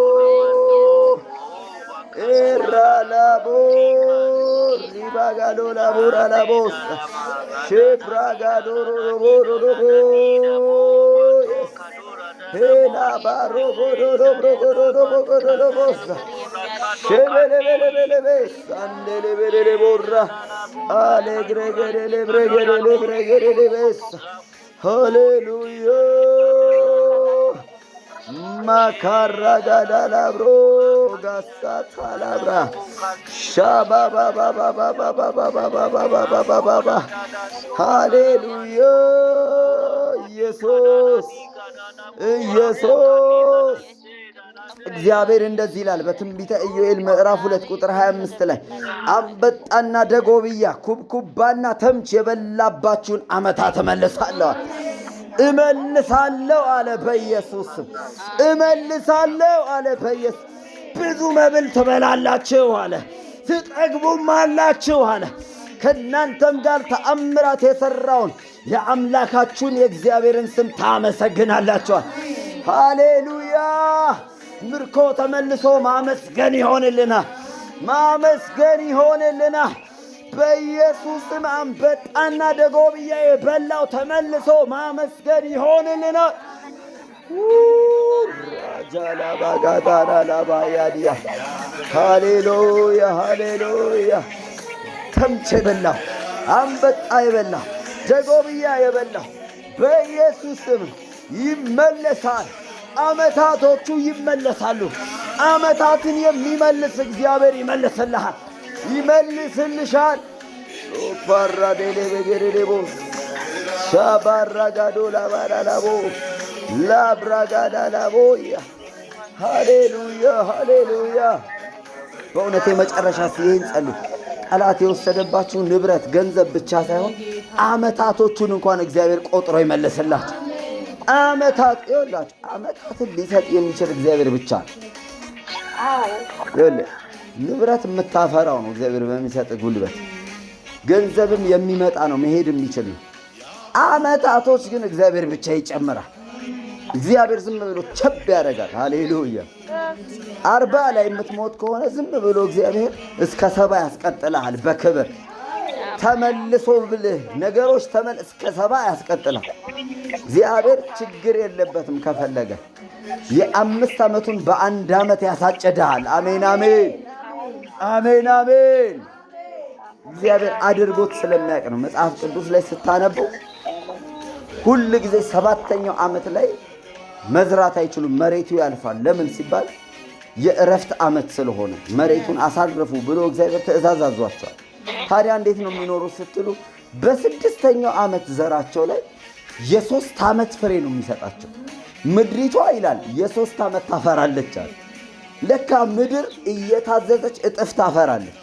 Eralabor, ribagado labora la bossa, shebragado robo, yes. Hela barogo bossa, shebele sandele bele borra, alegre bessa. Hallelujah. Makaragadalabro gasatalabra shaba ba ba ba ba ba ba ba ba ba ba ba ba ba ba. Hallelujah. ኢየሱስ እግዚአብሔር እንደዚህ ይላል በትንቢተ ኢዮኤል ምዕራፍ 2 ቁጥር 25 ላይ አንበጣና ደጎብያ ኩብኩባና ተምች የበላባችሁን ዓመታት እመልሳለሁ አለ በኢየሱስ ስም። እመልሳለሁ አለ በኢየሱስ። ብዙ መብል ትበላላችሁ አለ፣ ትጠግቡም አላችሁ አለ። ከእናንተም ጋር ተአምራት የሠራውን የአምላካችሁን የእግዚአብሔርን ስም ታመሰግናላችኋል። ሃሌሉያ። ምርኮ ተመልሶ ማመስገን ይሆንልናል። በኢየሱስም አንበጣና ደጎብያ የበላው ተመልሶ ማመስገን ይሆንልናል። ራጃላባጋዳላባያዲያ ሃሌሉያ። ተምች የበላው አንበጣ የበላው ደጎብያ የበላው በኢየሱስም ይመለሳል። ዓመታቶቹ ይመለሳሉ። ዓመታትን የሚመልስ እግዚአብሔር ይመልስልሻል። ፓራዴሌ በገሬሌቦስ ሻባራጋዶ ላባራላቦ ላብራጋዳላቦያ ሃሌሉያ። በእውነት የመጨረሻ ይህን ጸልዩ። ጠላት የወሰደባችሁ ንብረት ገንዘብ ብቻ ሳይሆን ዓመታቶቹን እንኳን እግዚአብሔር ቆጥሮ ይመልስላችሁ። ዓመታትን ሊሰጥ የሚችል እግዚአብሔር ብቻ ነው። ንብረት የምታፈራው ነው እግዚአብሔር በሚሰጥ ጉልበት። ገንዘብም የሚመጣ ነው መሄድ የሚችል ነው። ዓመታቶች ግን እግዚአብሔር ብቻ ይጨምራል። እግዚአብሔር ዝም ብሎ ቸብ ያደርጋል። ሃሌሉያ 40 ላይ የምትሞት ከሆነ ዝም ብሎ እግዚአብሔር እስከ 70 ያስቀጥልሃል በክብር ተመልሶ ብልህ ነገሮች እስከ 70 ያስቀጥልሃል። እግዚአብሔር ችግር የለበትም። ከፈለገ የ5 ዓመቱን በ1 ዓመት ያሳጨድሃል። አሜን አሜን አሜን አሜን። እግዚአብሔር አድርጎት ስለሚያውቅ ነው። መጽሐፍ ቅዱስ ላይ ስታነበው ሁሉ ጊዜ 7ኛው ዓመት ላይ መዝራት አይችሉም፣ መሬቱ ያልፋል። ለምን ሲባል የእረፍት ዓመት ስለሆነ መሬቱን አሳርፉ ብሎ እግዚአብሔር ትእዛዝ አዟቸዋል። ታዲያ እንዴት ነው የሚኖሩት ስትሉ በ6ኛው ዓመት ዘራቸው ላይ የ3 ዓመት ፍሬ ነው የሚሰጣቸው። ምድሪቷ ይላል የ3 ዓመት ታፈራለች አለ። ለካ ምድር እየታዘዘች እጥፍ ታፈራለች።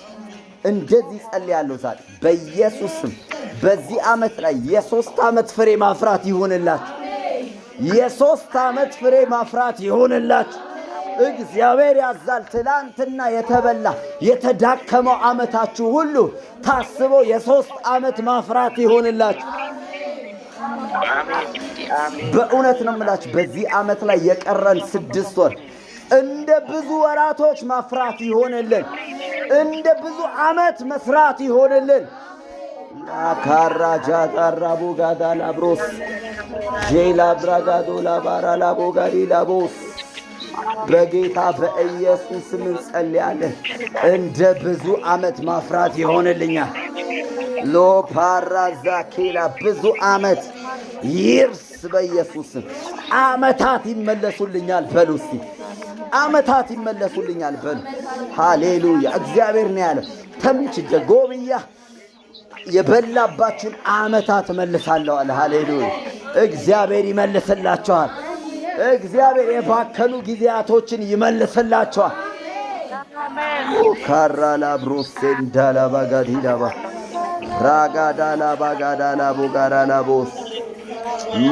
እንደዚህ ጸልያለሁ ዛሬ በኢየሱስ ስም በዚህ ዓመት ላይ የ3 ዓመት ፍሬ ማፍራት ይሁንላችሁ። የ3 ዓመት ፍሬ ማፍራት ይሁንላችሁ። እግዚአብሔር ያዛል። ትላንትና የተበላ የተዳከመው ዓመታችሁ ሁሉ ታስቦ የ3 ዓመት ማፍራት ይሁንላችሁ። በእውነት ነው የምላችሁ። በዚህ ዓመት ላይ የቀረን 6 ወር እንደ ብዙ ወራቶች ማፍራት ይሆንልን። እንደ ብዙ ዓመት መስራት ይሆንልን። ላካራጃ ታራቡ ጋዳ ላብሮስ ጄላ ብራጋዶ ላባራ ላቦ ጋዲ ላቦስ በጌታ በኢየሱስ ስም እንጸልያለን። እንደ ብዙ ዓመት ማፍራት ይሆንልኛል። ሎፓራዛኬላ ብዙ ዓመት ይርስ በኢየሱስ ስም ዓመታት ይመለሱልኛል በሉ እስቲ። ዓመታት ይመለሱልኛል በሉ። ሃሌሉያ። እግዚአብሔር ነው ያለው ተምች ደጎብያ የበላባችሁን ዓመታት መልሳለሁ አለ። ሃሌሉያ። እግዚአብሔር ይመልስላችኋል። እግዚአብሔር የባከኑ ጊዜያቶችን ይመልስላችኋል። ካራላ ብሮሴን ዳላ ባጋዲ ዳባ ራጋዳላ ባጋዳላ ቦጋዳላ ቦስ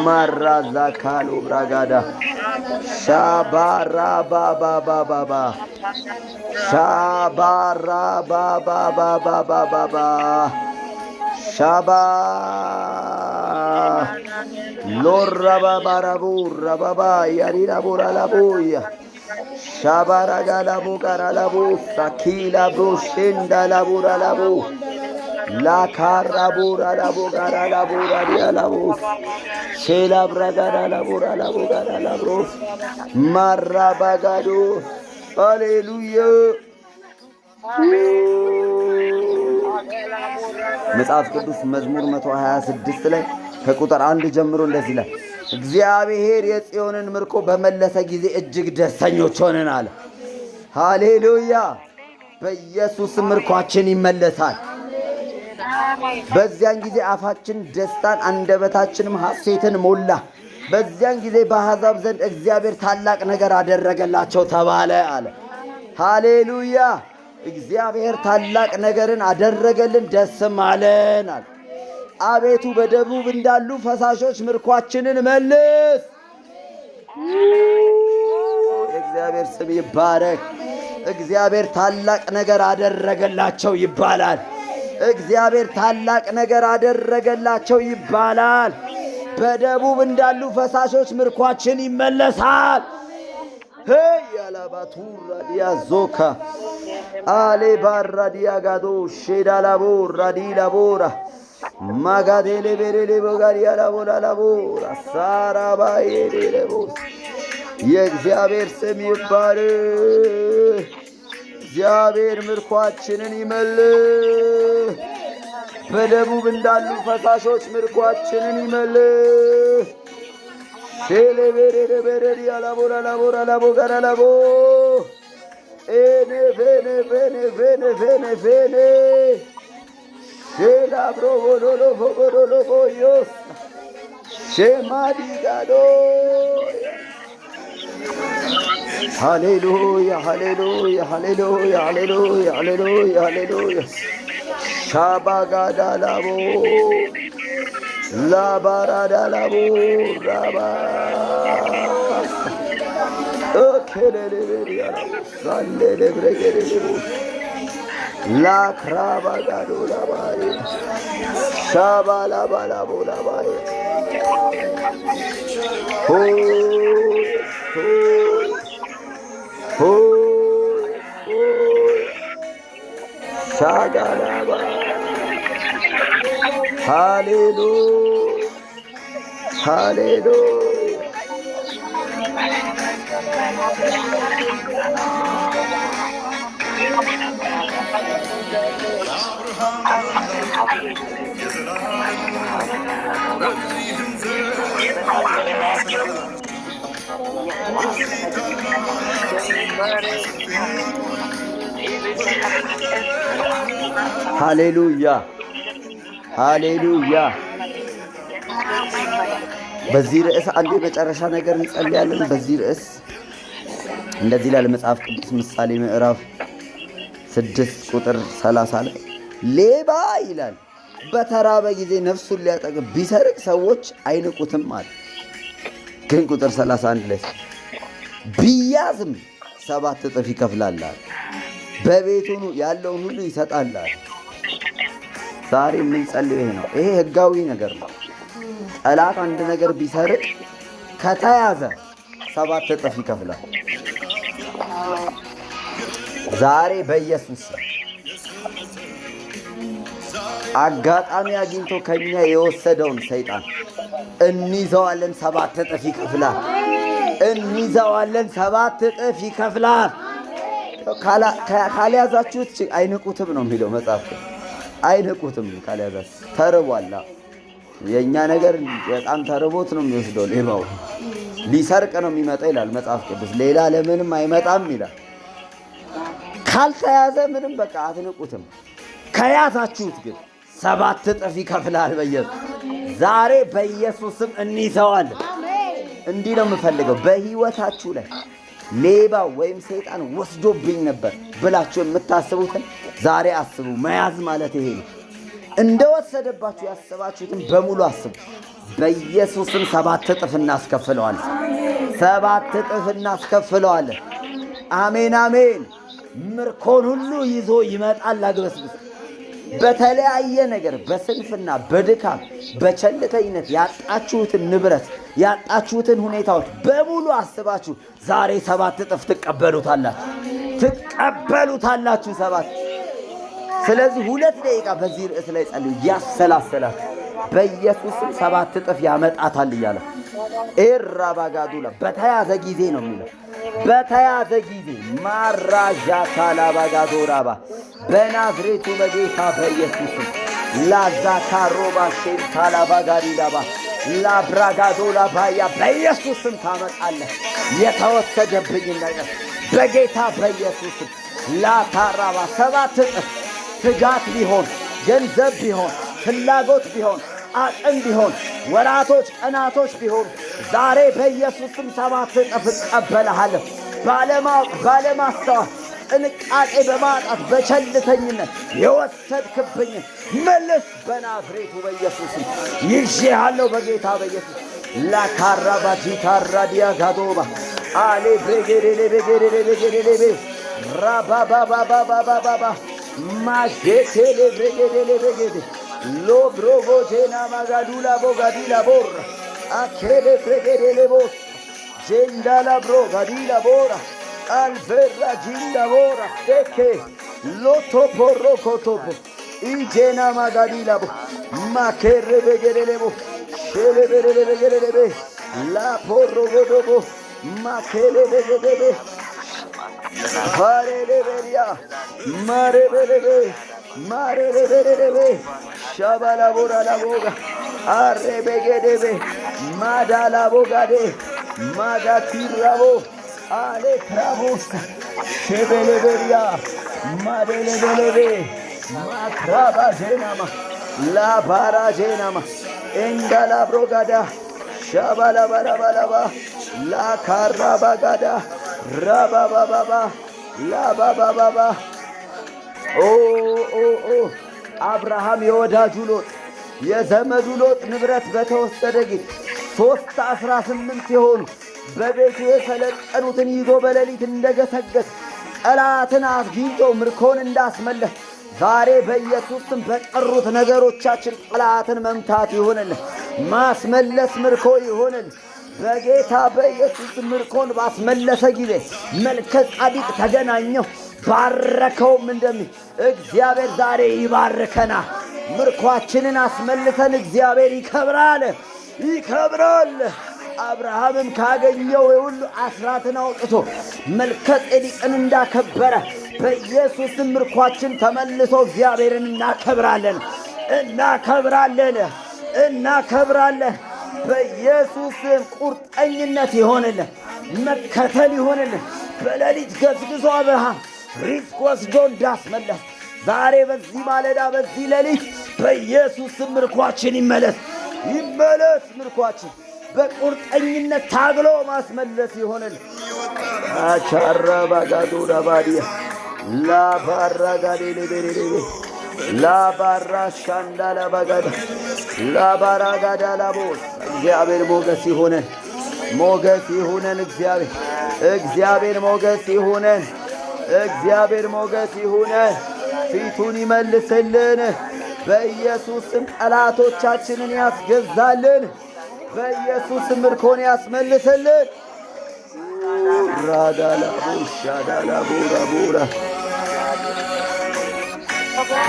ማራዛ ካሎ ብራጋዳ ሻባራ ባባባባባ ሻባራ ባባባባባ ሻባ ሎራባ ባራቡ ረባባ ያሪራ ቦራላቦያ ሻባራ ጋላቦ ጋራላቦ ሳኪላ ብሮሼንዳ ላቦራላቦ ላካራ ቦራላቦ ጋራላቦ ራዲያላቦ ሼላ ብራጋዳ ላቦራላቦ ጋራላቦ ማራባጋዶ ሃሌሉያ። መጽሐፍ ቅዱስ መዝሙር 126 ላይ ከቁጥር 1 ጀምሮ እንደዚህ ይላል፣ እግዚአብሔር የጽዮንን ምርኮ በመለሰ ጊዜ እጅግ ደስተኞች ሆነን አለ። ሃሌሉያ። በኢየሱስ ምርኳችን ይመለሳል። በዚያን ጊዜ አፋችን ደስታን አንደበታችንም ሐሴትን ሞላ። በዚያን ጊዜ በአሕዛብ ዘንድ እግዚአብሔር ታላቅ ነገር አደረገላቸው ተባለ አለ። ሃሌሉያ። እግዚአብሔር ታላቅ ነገርን አደረገልን፣ ደስም አለን አለ። አቤቱ በደቡብ እንዳሉ ፈሳሾች ምርኳችንን መልስ። እግዚአብሔር ስም ይባረክ። እግዚአብሔር ታላቅ ነገር አደረገላቸው ይባላል። እግዚአብሔር ታላቅ ነገር አደረገላቸው ይባላል። በደቡብ እንዳሉ ፈሳሾች ምርኳችን ይመለሳል። ሄይ ያላባቱራ ዲያዞካ አሌ ባራዲያ ጋዶ ሼዳላቦ ራዲላቦራ ማጋዴሌ ቤሬሌ ቦጋሪያ ላቦላ ላቦራ ሳራባዬ ሌቦስ የእግዚአብሔር ስም ይባረክ። እግዚአብሔር ምርኳችንን ይመልስ። በደቡብ እንዳሉ ፈሳሾች ምርኳችንን ይመልስ። ሼሌ ቤሬሌ ቤሬሌ ያላቦላ ላቦራ ላቦ ጋራ ላቦ ኤኔ ቬኔ ቬኔ ቬኔ ቬኔ ቬኔ ሼላ ብሮ ቦሎሎ ቦሎሎ ቦዮስ ሼማዲጋዶ ሃሌሉያ ሃሌሉያ ሃሌሉያ ሃሌሉያ ሃሌሉያ ሃሌሉያ ሻባጋዳ ላቦ ላባራዳ ላቦ ራባ ኦኬሌሌሌ ያላቦ ሳሌሌ ብረጌሌሌ ላክራባጋዶ ላባዬ ሻባላባላቦ ላባዬ ሃሌሉያ ሃሌሉያ። ሃሌሉያ ሃሌሉያ። በዚህ ርዕስ አንድ የመጨረሻ ነገር እንጸልያለን። በዚህ ርዕስ እንደዚህ ይላል መጽሐፍ ቅዱስ ምሳሌ ምዕራፍ 6 ቁጥር 30 ላይ ሌባ ይላል በተራበ ጊዜ ነፍሱን ሊያጠግብ ቢሰርቅ ሰዎች አይንቁትም አለ። ግን ቁጥር 31 ላይ ቢያዝም 7 እጥፍ ይከፍላል፣ በቤቱ ያለውን ሁሉ ይሰጣል። ዛሬ የምንጸልየው ይሄ ነው። ይሄ ህጋዊ ነገር ነው። ጠላት አንድ ነገር ቢሰርቅ ከተያዘ 7 እጥፍ ይከፍላል። ዛሬ በኢየሱስ አጋጣሚ አግኝቶ ከኛ የወሰደውን ሰይጣን እንይዘዋለን፣ 7 እጥፍ ይከፍላል። እንይዘዋለን፣ 7 እጥፍ ይከፍላል። ካልያዛችሁት አይንቁትም ነው የሚለው መጽሐፍ። አይንቁትም ካልያዛችሁት። ተርቧላ። የእኛ ነገር በጣም ተርቦት ነው የሚወስደው። ሌባው ሊሰርቅ ነው የሚመጣው ይላል መጽሐፍ ቅዱስ። ሌላ ለምንም አይመጣም ይላል። ካልተያዘ ምንም በቃ አትንቁትም። ከያዛችሁት ግን 7 እጥፍ ይከፍላል። በኢየሱስ ዛሬ በኢየሱስም እንይዘዋለን። እንዲህ ነው የምፈልገው። በህይወታችሁ ላይ ሌባ ወይም ሰይጣን ወስዶብኝ ነበር ብላችሁ የምታስቡትን ዛሬ አስቡ። መያዝ ማለት ይሄ ነው። እንደወሰደባችሁ ያሰባችሁትን በሙሉ አስቡ። በኢየሱስም 7 እጥፍ እናስከፍለዋለን። 7 እጥፍ እናስከፍለዋለን። አሜን አሜን። ምርኮን ሁሉ ይዞ ይመጣል አግበስብስ። በተለያየ ነገር በስንፍና በድካም በቸልተኝነት ያጣችሁትን ንብረት ያጣችሁትን ሁኔታዎች በሙሉ አስባችሁ ዛሬ 7 እጥፍ ትቀበሉታላችሁ 7። ስለዚህ 2 ደቂቃ በዚህ ርዕስ ላይ ጸልዩ። ያሰላሰላችሁ በኢየሱስም 7 እጥፍ ያመጣታል እያለ ኤራባጋዱላ በተያዘ ጊዜ ነው የሚለው። በተያዘ ጊዜ ማራጃታ ላባጋዶራባ በናዝሬቱ በጌታ በኢየሱስም ላዛካሮባ ሼንታ ላባጋዲላባ ላብራጋዶላ ባያ በኢየሱስም ታመጣለህ። የተወሰደብኝ ነገር በጌታ በኢየሱስም ላታራባ 7 እጥፍ ትጋት ቢሆን ገንዘብ ቢሆን ፍላጎት ቢሆን አቅም ቢሆን ወራቶች ቀናቶች ቢሆን ዛሬ በኢየሱስም 7 እጥፍ እቀበልሃለሁ። ባለማወቅ ባለማስተዋል ጥንቃቄ በማጣት በቸልተኝነት የወሰድክብኝ መልስ በናዝሬቱ በኢየሱስም ይዤሃለሁ። በጌታ በኢየሱስ ላካራባጂታራዲያ ጋዶባ አሌ ብሬጌዴሌ ራባባባባባባባ ማሼቴሌ ብሬጌዴሌ ሎብሮጎቴና ማጋዱላ ቦጋዲላ ቦራ አኬሌ ብሬጌዴሌ ቦስ ጀንዳላ ብሮጋዲላ ቦራ አልፌራ ጂንዳ ቦራ ቴኬ ሎቶፖሮ ኮቶፖ ኢጄና ማጋዲላ ቦ ማኬሬ ብሬጌዴሌ ቦ ሼሌ ብሬጌዴሌ ላፖሮ ጎዶቦ ማኬሌ ብሬጌዴሌ ፋሬሌቤሪያ ማሬቤሌቤ ማሬቤሌቤ ሻባላቦራ ላቦጋ አሬቤጌዴቤ ማዳላቦጋዴ ማዳቲራቦ አሌክራቦስ ሼቤሌቤሪያ ማዴሌቤሌቤ ማክራባ ጄናማ ላባራ ጄናማ ኤንዳላብሮጋዳ ሻባላባላባላባ ላካራባጋዳ ራባባባባ ላባባባባ አብርሃም የወዳጁ ሎጥ የዘመዱ ሎጥ ንብረት በተወሰደ ጊዜ 318 የሆኑ በቤቱ የሰለጠኑትን ይዞ በሌሊት እንደገሰገስ ጠላትን አግኝቶ ምርኮን እንዳስመለስ ዛሬ በኢየሱስ ስም በቀሩት ነገሮቻችን ጠላትን መምታት ይሆንልን፣ ማስመለስ ምርኮ ይሆንልን። በጌታ በኢየሱስ ምርኮን ባስመለሰ ጊዜ መልከ ጻዲቅ ተገናኘው ባረከውም። እግዚአብሔር ዛሬ ይባርከናል። ምርኳችንን አስመልሰን እግዚአብሔር ይከብራል። አብርሃምም ካገኘው ሁሉ አስራትን አውጥቶ መልከ ጼዴቅን እንዳከበረ በኢየሱስም ምርኳችን ተመልሶ እግዚአብሔርን እናከብራለን። በኢየሱስም ቁርጠኝነት ይሆንልን፣ መከተል ይሆንልን። በሌሊት ገስግሶ አብርሃም ሪስክ ወስዶ እንዳስመለስ ዛሬ በዚህ ማለዳ በዚህ ሌሊት በኢየሱስም ምርኳችን ይመለስ። ምርኳችን በቁርጠኝነት ታግሎ ማስመለስ ይሆንልን። አቻራ ባጋዶ ዳባዲያ ላባራ ጋዴሌ ላባራ ሻንዳላ ባጋዳ ላባራ ጋዳ ላቦስ እግዚአብሔር ሞገስ ይሁነን። እግዚአብሔር ሞገስ ይሁነን። ፊቱን ይመልስልን። በኢየሱስም ጠላቶቻችንን ያስገዛልን። በኢየሱስም ምርኮን ያስመልስልን። ራዳላ ቡሻዳላ ቡራ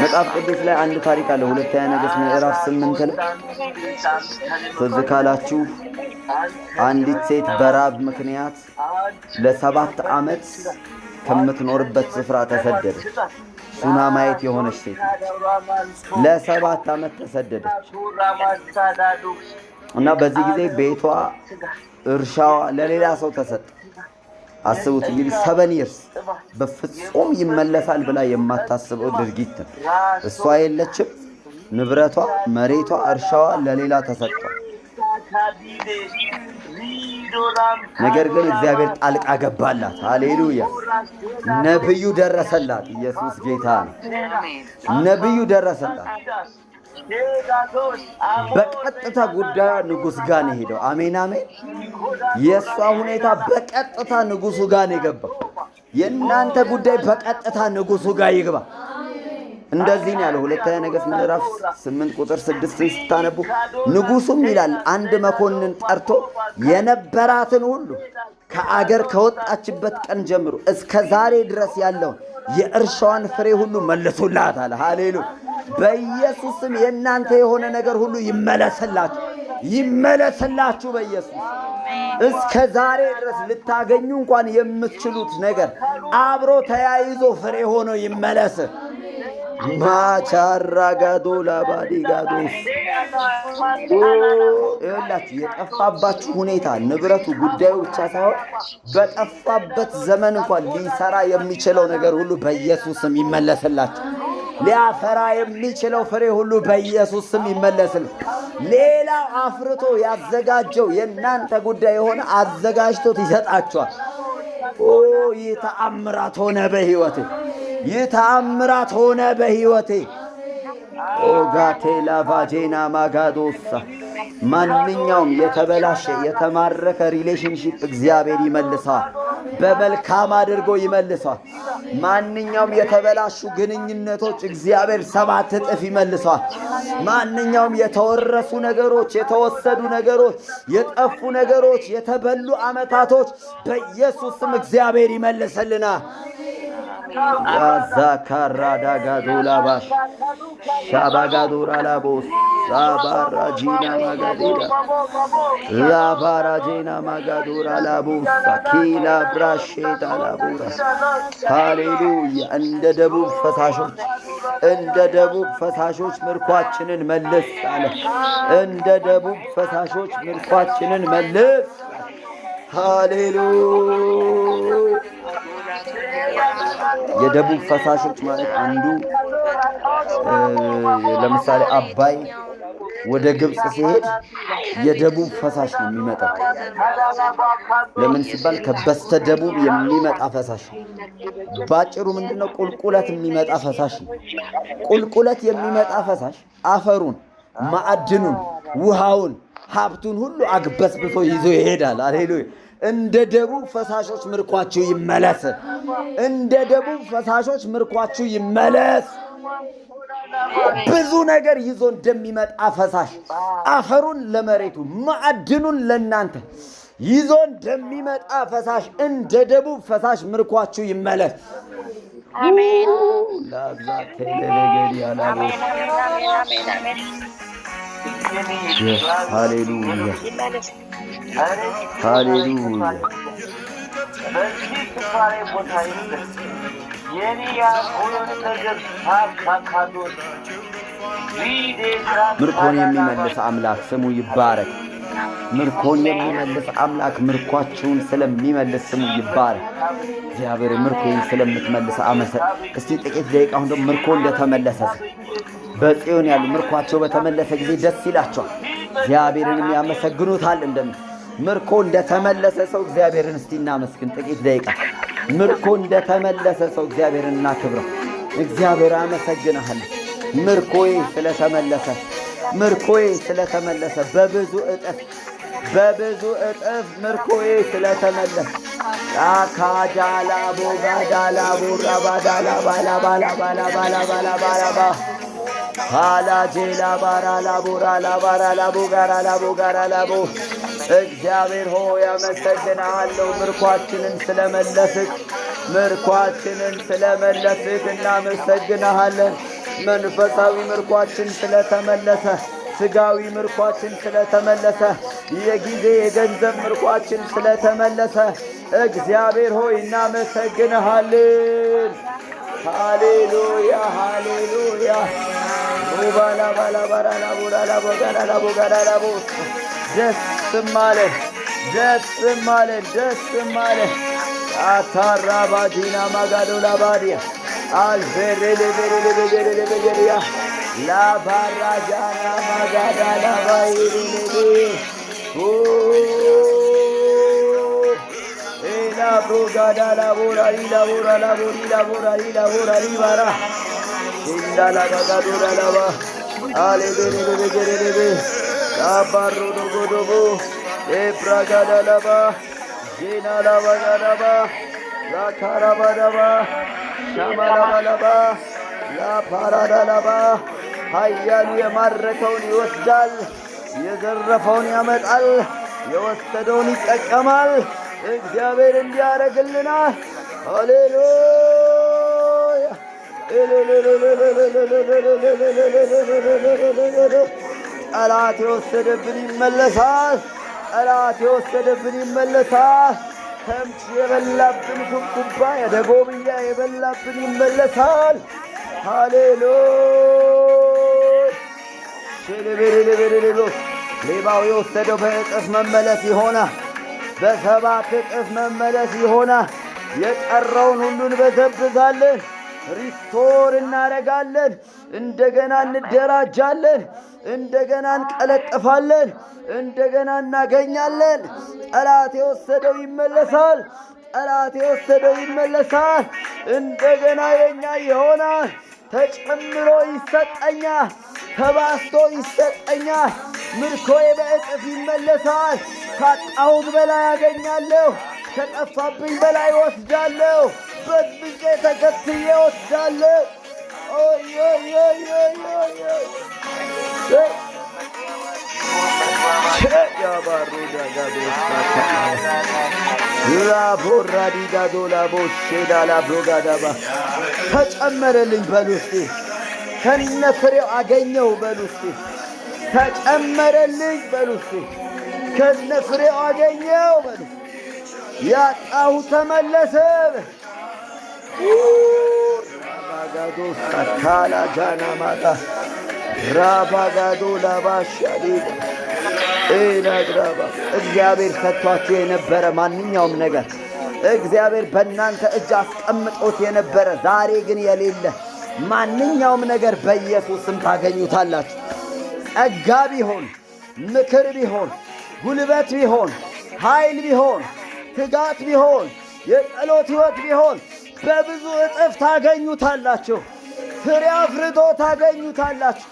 መጽሐፍ ቅዱስ ላይ አንድ ታሪክ አለ። ሁለተኛ ነገሥት ምዕራፍ 8 ላይ ትዝ ካላችሁ አንዲት ሴት በራብ ምክንያት ለ7 ዓመት ከምትኖርበት ስፍራ ተሰደደች። ሱናማይት የሆነች ሴት ለ7 ዓመት ተሰደደች እና በዚህ ጊዜ ቤቷ፣ እርሻዋ ለሌላ ሰው ተሰጠ። አስቡት እንግዲህ 7 ይርስ በፍጹም ይመለሳል ብላ የማታስበው ድርጊት። እሷ የለችም፣ ንብረቷ፣ መሬቷ፣ እርሻዋ ለሌላ ተሰጠ። ነገር ግን እግዚአብሔር ጣልቃ ገባላት። ሃሌሉያ! ነብዩ ደረሰላት። ኢየሱስ ጌታ ነው። ነብዩ ደረሰላት። በቀጥታ ጉዳዩ ንጉሥ ጋር ነው ሄደው። አሜን። የእሷ ሁኔታ በቀጥታ ንጉሡ ጋር ነው የገባው። የእናንተ ጉዳይ በቀጥታ ንጉሡ ጋር ይግባ። እንደዚህ ነው ያለው ሁለተኛ ነገሥት ምዕራፍ 8 ቁጥር 6 ስታነቡ ንጉሡም ይላል አንድ መኮንን ጠርቶ የነበራትን ሁሉ ከአገር ከወጣችበት ቀን ጀምሮ እስከ ዛሬ ድረስ ያለውን የእርሻዋን ፍሬ ሁሉ መልሱላት አለ። ሃሌሉያ! በኢየሱስም የእናንተ የሆነ ነገር ሁሉ ይመለስላችሁ በኢየሱስ። እስከ ዛሬ ድረስ ልታገኙ እንኳን የምትችሉት ነገር አብሮ ተያይዞ ፍሬ ሆኖ ይመለስ። ማቻራ ጋዶ ላባዲ ጋዶስ ይኸውላችሁ የጠፋባችሁ ሁኔታ ንብረቱ ጉዳዩ ብቻ ሳይሆን በጠፋበት ዘመን እንኳን ሊሰራ የሚችለው ነገር ሁሉ በኢየሱስ ስም ይመለስላችሁ። ሊያፈራ የሚችለው ፍሬ ሁሉ በኢየሱስ ስም ይመለስል። ሌላው አፍርቶ ያዘጋጀው የእናንተ ጉዳይ የሆነ አዘጋጅቶት ይሰጣችኋል። ይህ ተአምራት ሆነ በሕይወቴ ኦጋቴ ላቫጄና ማጋዶሳ ማንኛውም የተበላሸ የተማረከ ሪሌሽንሺፕ እግዚአብሔር ይመልሰዋል፣ በመልካም አድርጎ ይመልሰዋል። ማንኛውም የተበላሹ ግንኙነቶች እግዚአብሔር 7 እጥፍ ይመልሰዋል። ማንኛውም የተወረሱ ነገሮች፣ የተወሰዱ ነገሮች፣ የጠፉ ነገሮች፣ የተበሉ ዓመታቶች በኢየሱስ ስም እግዚአብሔር ይመልሰልናል። ያዛካራ ዳጋዶላ ባሽ ሻባጋዶራ ላቦስ ሳባራጂና ማጋዴራ ላባራጂና ማጋዶራ ላቦስ ኪላ ብራሼታ ላቦራ ሃሌሉያ! እንደ ደቡብ ፈሳሾች ምርኳችንን መልስ አለ። እንደ ደቡብ ፈሳሾች ምርኳችንን መልስ። ሃሌሉያ! የደቡብ ፈሳሾች ማለት አንዱ ለምሳሌ አባይ ወደ ግብጽ ሲሄድ የደቡብ ፈሳሽ ነው የሚመጣው። ለምን ሲባል ከበስተ ደቡብ የሚመጣ ፈሳሽ። ባጭሩ ምንድነው? ቁልቁለት የሚመጣ ፈሳሽ ነው። ቁልቁለት የሚመጣ ፈሳሽ አፈሩን፣ ማዕድኑን፣ ውሃውን፣ ሀብቱን ሁሉ አግበስብሶ ይዞ ይሄዳል። ሃሌሉያ! እንደ ደቡብ ፈሳሾች ምርኳችሁ ይመለስ። እንደ ደቡብ ፈሳሾች ምርኳችሁ ይመለስ። ብዙ ነገር ይዞ እንደሚመጣ ፈሳሽ አፈሩን ለመሬቱ ማዕድኑን ለናንተ ይዞ እንደሚመጣ ፈሳሽ እንደ ደቡብ ፈሳሽ ምርኳችሁ ይመለስ። አሜን ላዛቴ ለነገድ ያላቦስ አሜን አሜን አሜን አሜን ሃሌሉያ ሃሌሉያ በዚህ ስፍራ ላይ ቦታ ይስጥ። የኔ ያልሆነን ነገር ሳካካዶት ምርኮን የሚመልስ አምላክ ስሙ ይባረክ። ምርኮን የሚመልስ አምላክ ምርኳችሁን ስለሚመልስ ስሙ ይባረክ። እግዚአብሔር ምርኮን ስለምትመልስ እስቲ ጥቂት ደቂቃ አሁን ደግሞ ምርኮ እንደተመለሰ በጽዮን ያሉ ምርኳቸው በተመለሰ ጊዜ ደስ ይላቸዋል፣ እግዚአብሔርንም ያመሰግኑታል። ምርኮ እንደተመለሰ ሰው እግዚአብሔርን እስቲ እናመስግን ጥቂት ደቂቃ። ምርኮ እንደተመለሰ ሰው እግዚአብሔርን እናክብረው። እግዚአብሔር አመሰግናለሁ ምርኮዬ ስለተመለሰ በብዙ እጥፍ ምርኮዬ ስለተመለሰ አካዳላ ቦጋዳላ ቦራባዳላ ባላ ሃላጄላ ባራላ ቦራላ ባራላ ቦጋራላ ቦጋራላቦ እግዚአብሔር ሆይ አመሰግናለሁ። ምርኳችንን ስለመለስክ እናመሰግናለን። መንፈሳዊ ምርኳችን ስለተመለሰ፣ ስጋዊ ምርኳችን ስለተመለሰ፣ የጊዜ የገንዘብ ምርኳችን ስለተመለሰ እግዚአብሔር ሆይ እናመሰግናለን። ሃሌሉያ ሃሌሉያ ሩባላ ባላ ባራላ ቦራላ ቦጋራላ ቦጋራላቦ ደስም አለ አታራባዲና ማጋዶላ ባዲያ አልበረለበረለበረለበረያ ላባራጃና ማጋዳላ ባይሪሌቤ ኤላ ብሮጋዳላ ቦራሪ ላቦራ ላቦሪ ላቦራሪ ላቦራሪ ባራ ኢንዳላ ጋጋዶላ ላባ አሌበረለበረለበ አባሮ ዶጎዶቦ ኤፕራጋዳላባ ጄናላባጋዳባ ላካራባዳባ ሻማላባላባ ላፓራዳላባ ኃያሉ የማረከውን ይወስዳል፣ የዘረፈውን ያመጣል፣ የወሰደውን ይጠቀማል። እግዚአብሔር እንዲያደርግልናል። ሃሌሉያ ጠላት የወሰደብን ይመለሳል። ተምች የበላብን ኩብኩባ የደጎብያ የበላብን ይመለሳል። ሃሌሉያ ሌባው የወሰደው በእጥፍ መመለስ ይሆናል፣ በሰባት እጥፍ መመለስ ይሆናል። የቀረውን ሁሉ እንበዘብዛለን፣ ሪስቶር እናደርጋለን፣ እንደገና እንደራጃለን፣ እንደገና እንቀለጥፋለን፣ እንደገና እናገኛለን። ጠላት የወሰደው ይመለሳል። እንደገና የኛ ይሆናል። ተጨምሮ ይሰጠኛል፣ ተባስቶ ይሰጠኛል። ምርኮዬ በእጥፍ ይመለሳል። ካጣሁት በላይ አገኛለሁ፣ ከጠፋብኝ በላይ ወስዳለሁ፣ በዝብዤ ተከትዬ ወስዳለሁ። ተጨመረልኝ በሉ እስቲ፣ ከነፍሬው አገኘው በሉ እስቲ፣ ተጨመረልኝ በሉ እስቲ፣ ከነፍሬው አገኘው በሉ። ያጣሁ ተመለሰ። ራባጋዶ ሳካላ ጃና ማታ ራባጋዶ ላባሻሊ ኤናግራባ እግዚአብሔር ሰጥቷችሁ የነበረ ማንኛውም ነገር እግዚአብሔር በእናንተ እጅ አስቀምጦት የነበረ ዛሬ ግን የሌለ ማንኛውም ነገር በኢየሱስም ታገኙታላችሁ። ጸጋ ቢሆን፣ ምክር ቢሆን፣ ጉልበት ቢሆን፣ ኃይል ቢሆን፣ ትጋት ቢሆን፣ የጸሎት ሕይወት ቢሆን በብዙ እጥፍ ታገኙታላችሁ። ፍሬ አፍርቶ ታገኙታላችሁ።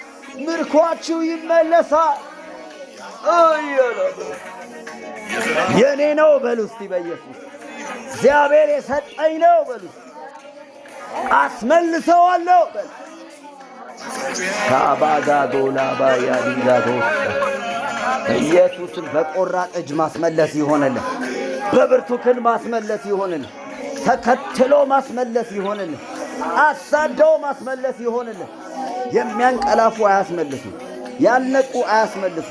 ምርኳችሁ ይመለሳል። የኔ ነው በሉ እስቲ፣ በኢየሱስ እግዚአብሔር የሰጠኝ ነው በሉ። አስመልሰዋለሁ በሉ። ካባጋዶላባ ያዲጋዶስ ኢየሱስን በቆራጥ እጅ ማስመለስ ይሆንልን። በብርቱ ክንድ ማስመለስ ይሆንልን። ተከትሎ ማስመለስ ይሆንልን። አሳደው ማስመለስ ይሆንልህ። የሚያንቀላፉ አያስመልሱ፣ ያልነቁ አያስመልሱ፣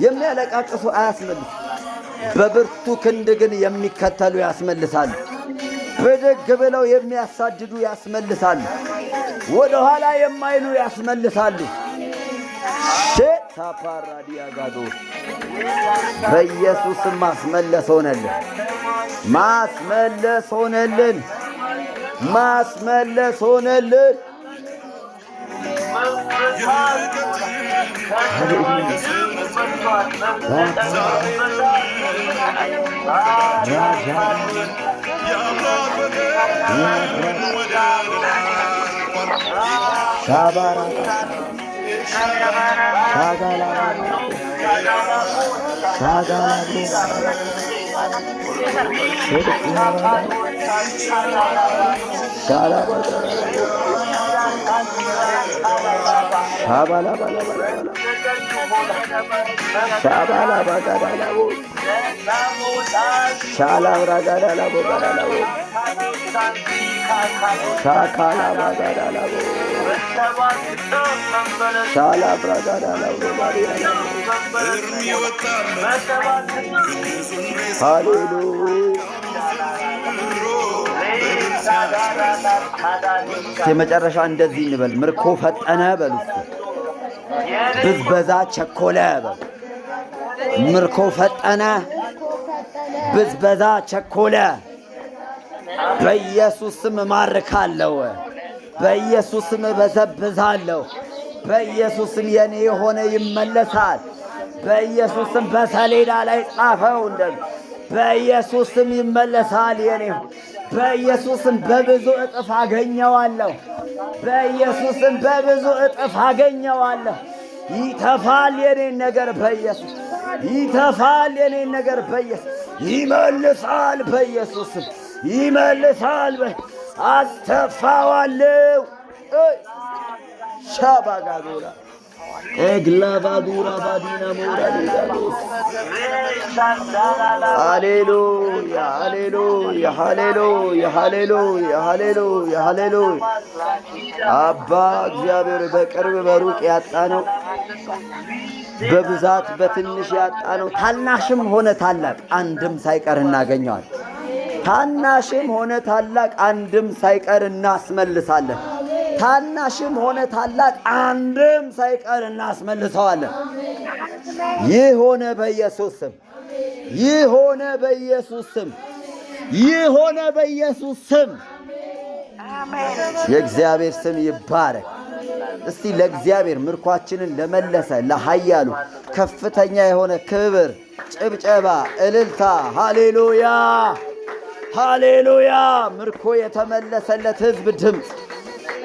የሚያለቃቅሱ አያስመልሱ። በብርቱ ክንድ ግን የሚከተሉ ያስመልሳሉ። ብድግ ብለው የሚያሳድዱ ያስመልሳሉ። ወደ ኋላ የማይሉ ያስመልሳሉ። ሼታፓራዲያጋዶ በኢየሱስም ማስመለስ ሆነልን፣ ማስመለስ ሆነልን፣ ማስመለስ ሆነልን። የመጨረሻ እንደዚህ እንበል። ምርኮ ፈጠነ በሉ። ብዝበዛ ቸኮለ በሉ። ምርኮ ፈጠነ፣ ብዝበዛ ቸኮለ። በኢየሱስም እማርካለሁ፣ በኢየሱስም እበዘብዛለሁ። በኢየሱስም የኔ የሆነ ይመለሳል። በኢየሱስም በሰሌዳ ላይ ጻፈው። በኢየሱስም ይመለሳል የኔ። በኢየሱስም በብዙ እጥፍ አገኘዋለሁ። በኢየሱስም በብዙ እጥፍ አገኘዋለሁ። ይተፋል የኔን ነገር በኢየሱስ ይተፋል የኔን ነገር በኢየሱስ ይመልሳል። በኢየሱስም ይመልሳል። አስተፋዋለሁ። ሻባጋዶራ ኤግላባዱራ ባዲና ሞራሊዳዶስ ሃሌሉያ ሃሌሉያ ሃሌሉያ ሃሌሉያ ሃሌሉያ ሃሌሉያ። አባ እግዚአብሔር በቅርብ በሩቅ ያጣነው፣ በብዛት በትንሽ ያጣነው፣ ታናሽም ሆነ ታላቅ አንድም ሳይቀር እናገኘዋል። ታናሽም ሆነ ታላቅ አንድም ሳይቀር እናስመልሳለን። ታናሽም ሆነ ታላቅ አንድም ሳይቀር እናስመልሰዋለን። ይህ ሆነ በኢየሱስ ስም፣ ይህ ሆነ በኢየሱስ ስም፣ ይህ ሆነ በኢየሱስ ስም። የእግዚአብሔር ስም ይባረክ። እስቲ ለእግዚአብሔር ምርኳችንን ለመለሰ ለኃያሉ ከፍተኛ የሆነ ክብር፣ ጭብጨባ፣ እልልታ። ሃሌሉያ ሃሌሉያ። ምርኮ የተመለሰለት ሕዝብ ድምፅ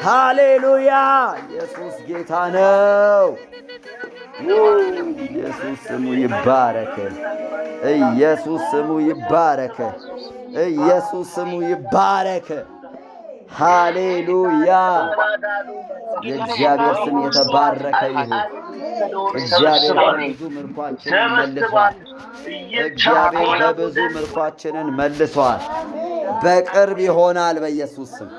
ሃሌሉያ። ኢየሱስ ጌታ ነው። ኢየሱስ ስሙ ይባረክ። ኢየሱስ ስሙ ይባረክ። ኢየሱስ ስሙ ይባረክ። ሃሌሉያ። የእግዚአብሔር ስም የተባረከ ይሁን። እግዚአብሔር በብዙ ምርኳችንን መልሷል። እግዚአብሔር በብዙ ምርኳችንን መልሷል። በቅርብ ይሆናል በኢየሱስ ስም።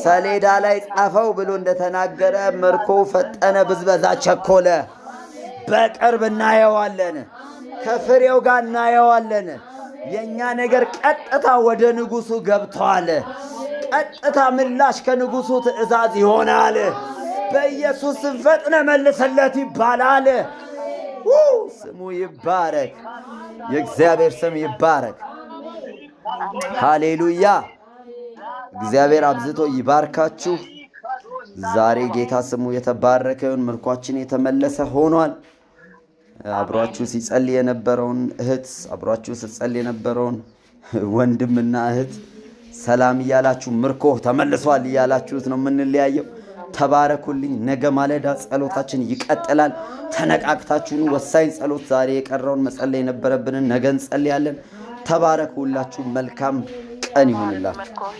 ሰሌዳ ላይ ጻፈው ብሎ እንደተናገረ ምርኮ ፈጠነ፣ ብዝበዛ ቸኮለ። በቅርብ እናየዋለን፣ ከፍሬው ጋር እናየዋለን። የእኛ ነገር ቀጥታ ወደ ንጉሡ ገብተዋል። ቀጥታ ምላሽ ከንጉሡ ትእዛዝ ይሆናል። በኢየሱስ ስም ፈጥነ መልሰለት ይባላል። ስሙ ይባረክ። የእግዚአብሔር ስም ይባረክ። ሃሌሉያ። እግዚአብሔር አብዝቶ ይባርካችሁ። ዛሬ ጌታ ስሙ የተባረከ ይሁን። ምርኳችን የተመለሰ ሆኗል። አብሯችሁ ሲጸልይ የነበረውን እህት፣ አብሯችሁ ሲጸልይ የነበረውን ወንድምና እህት ሰላም እያላችሁ ምርኮ ተመልሷል እያላችሁት ነው የምንለያየው። ተባረኩልኝ። ነገ ማለዳ ጸሎታችን ይቀጥላል። ተነቃቅታችሁን ወሳኝ ጸሎት ዛሬ የቀረውን መጸለይ የነበረብንን ነገ እንጸልያለን። ተባረኩላችሁ። መልካም ቀን ይሁንላችሁ።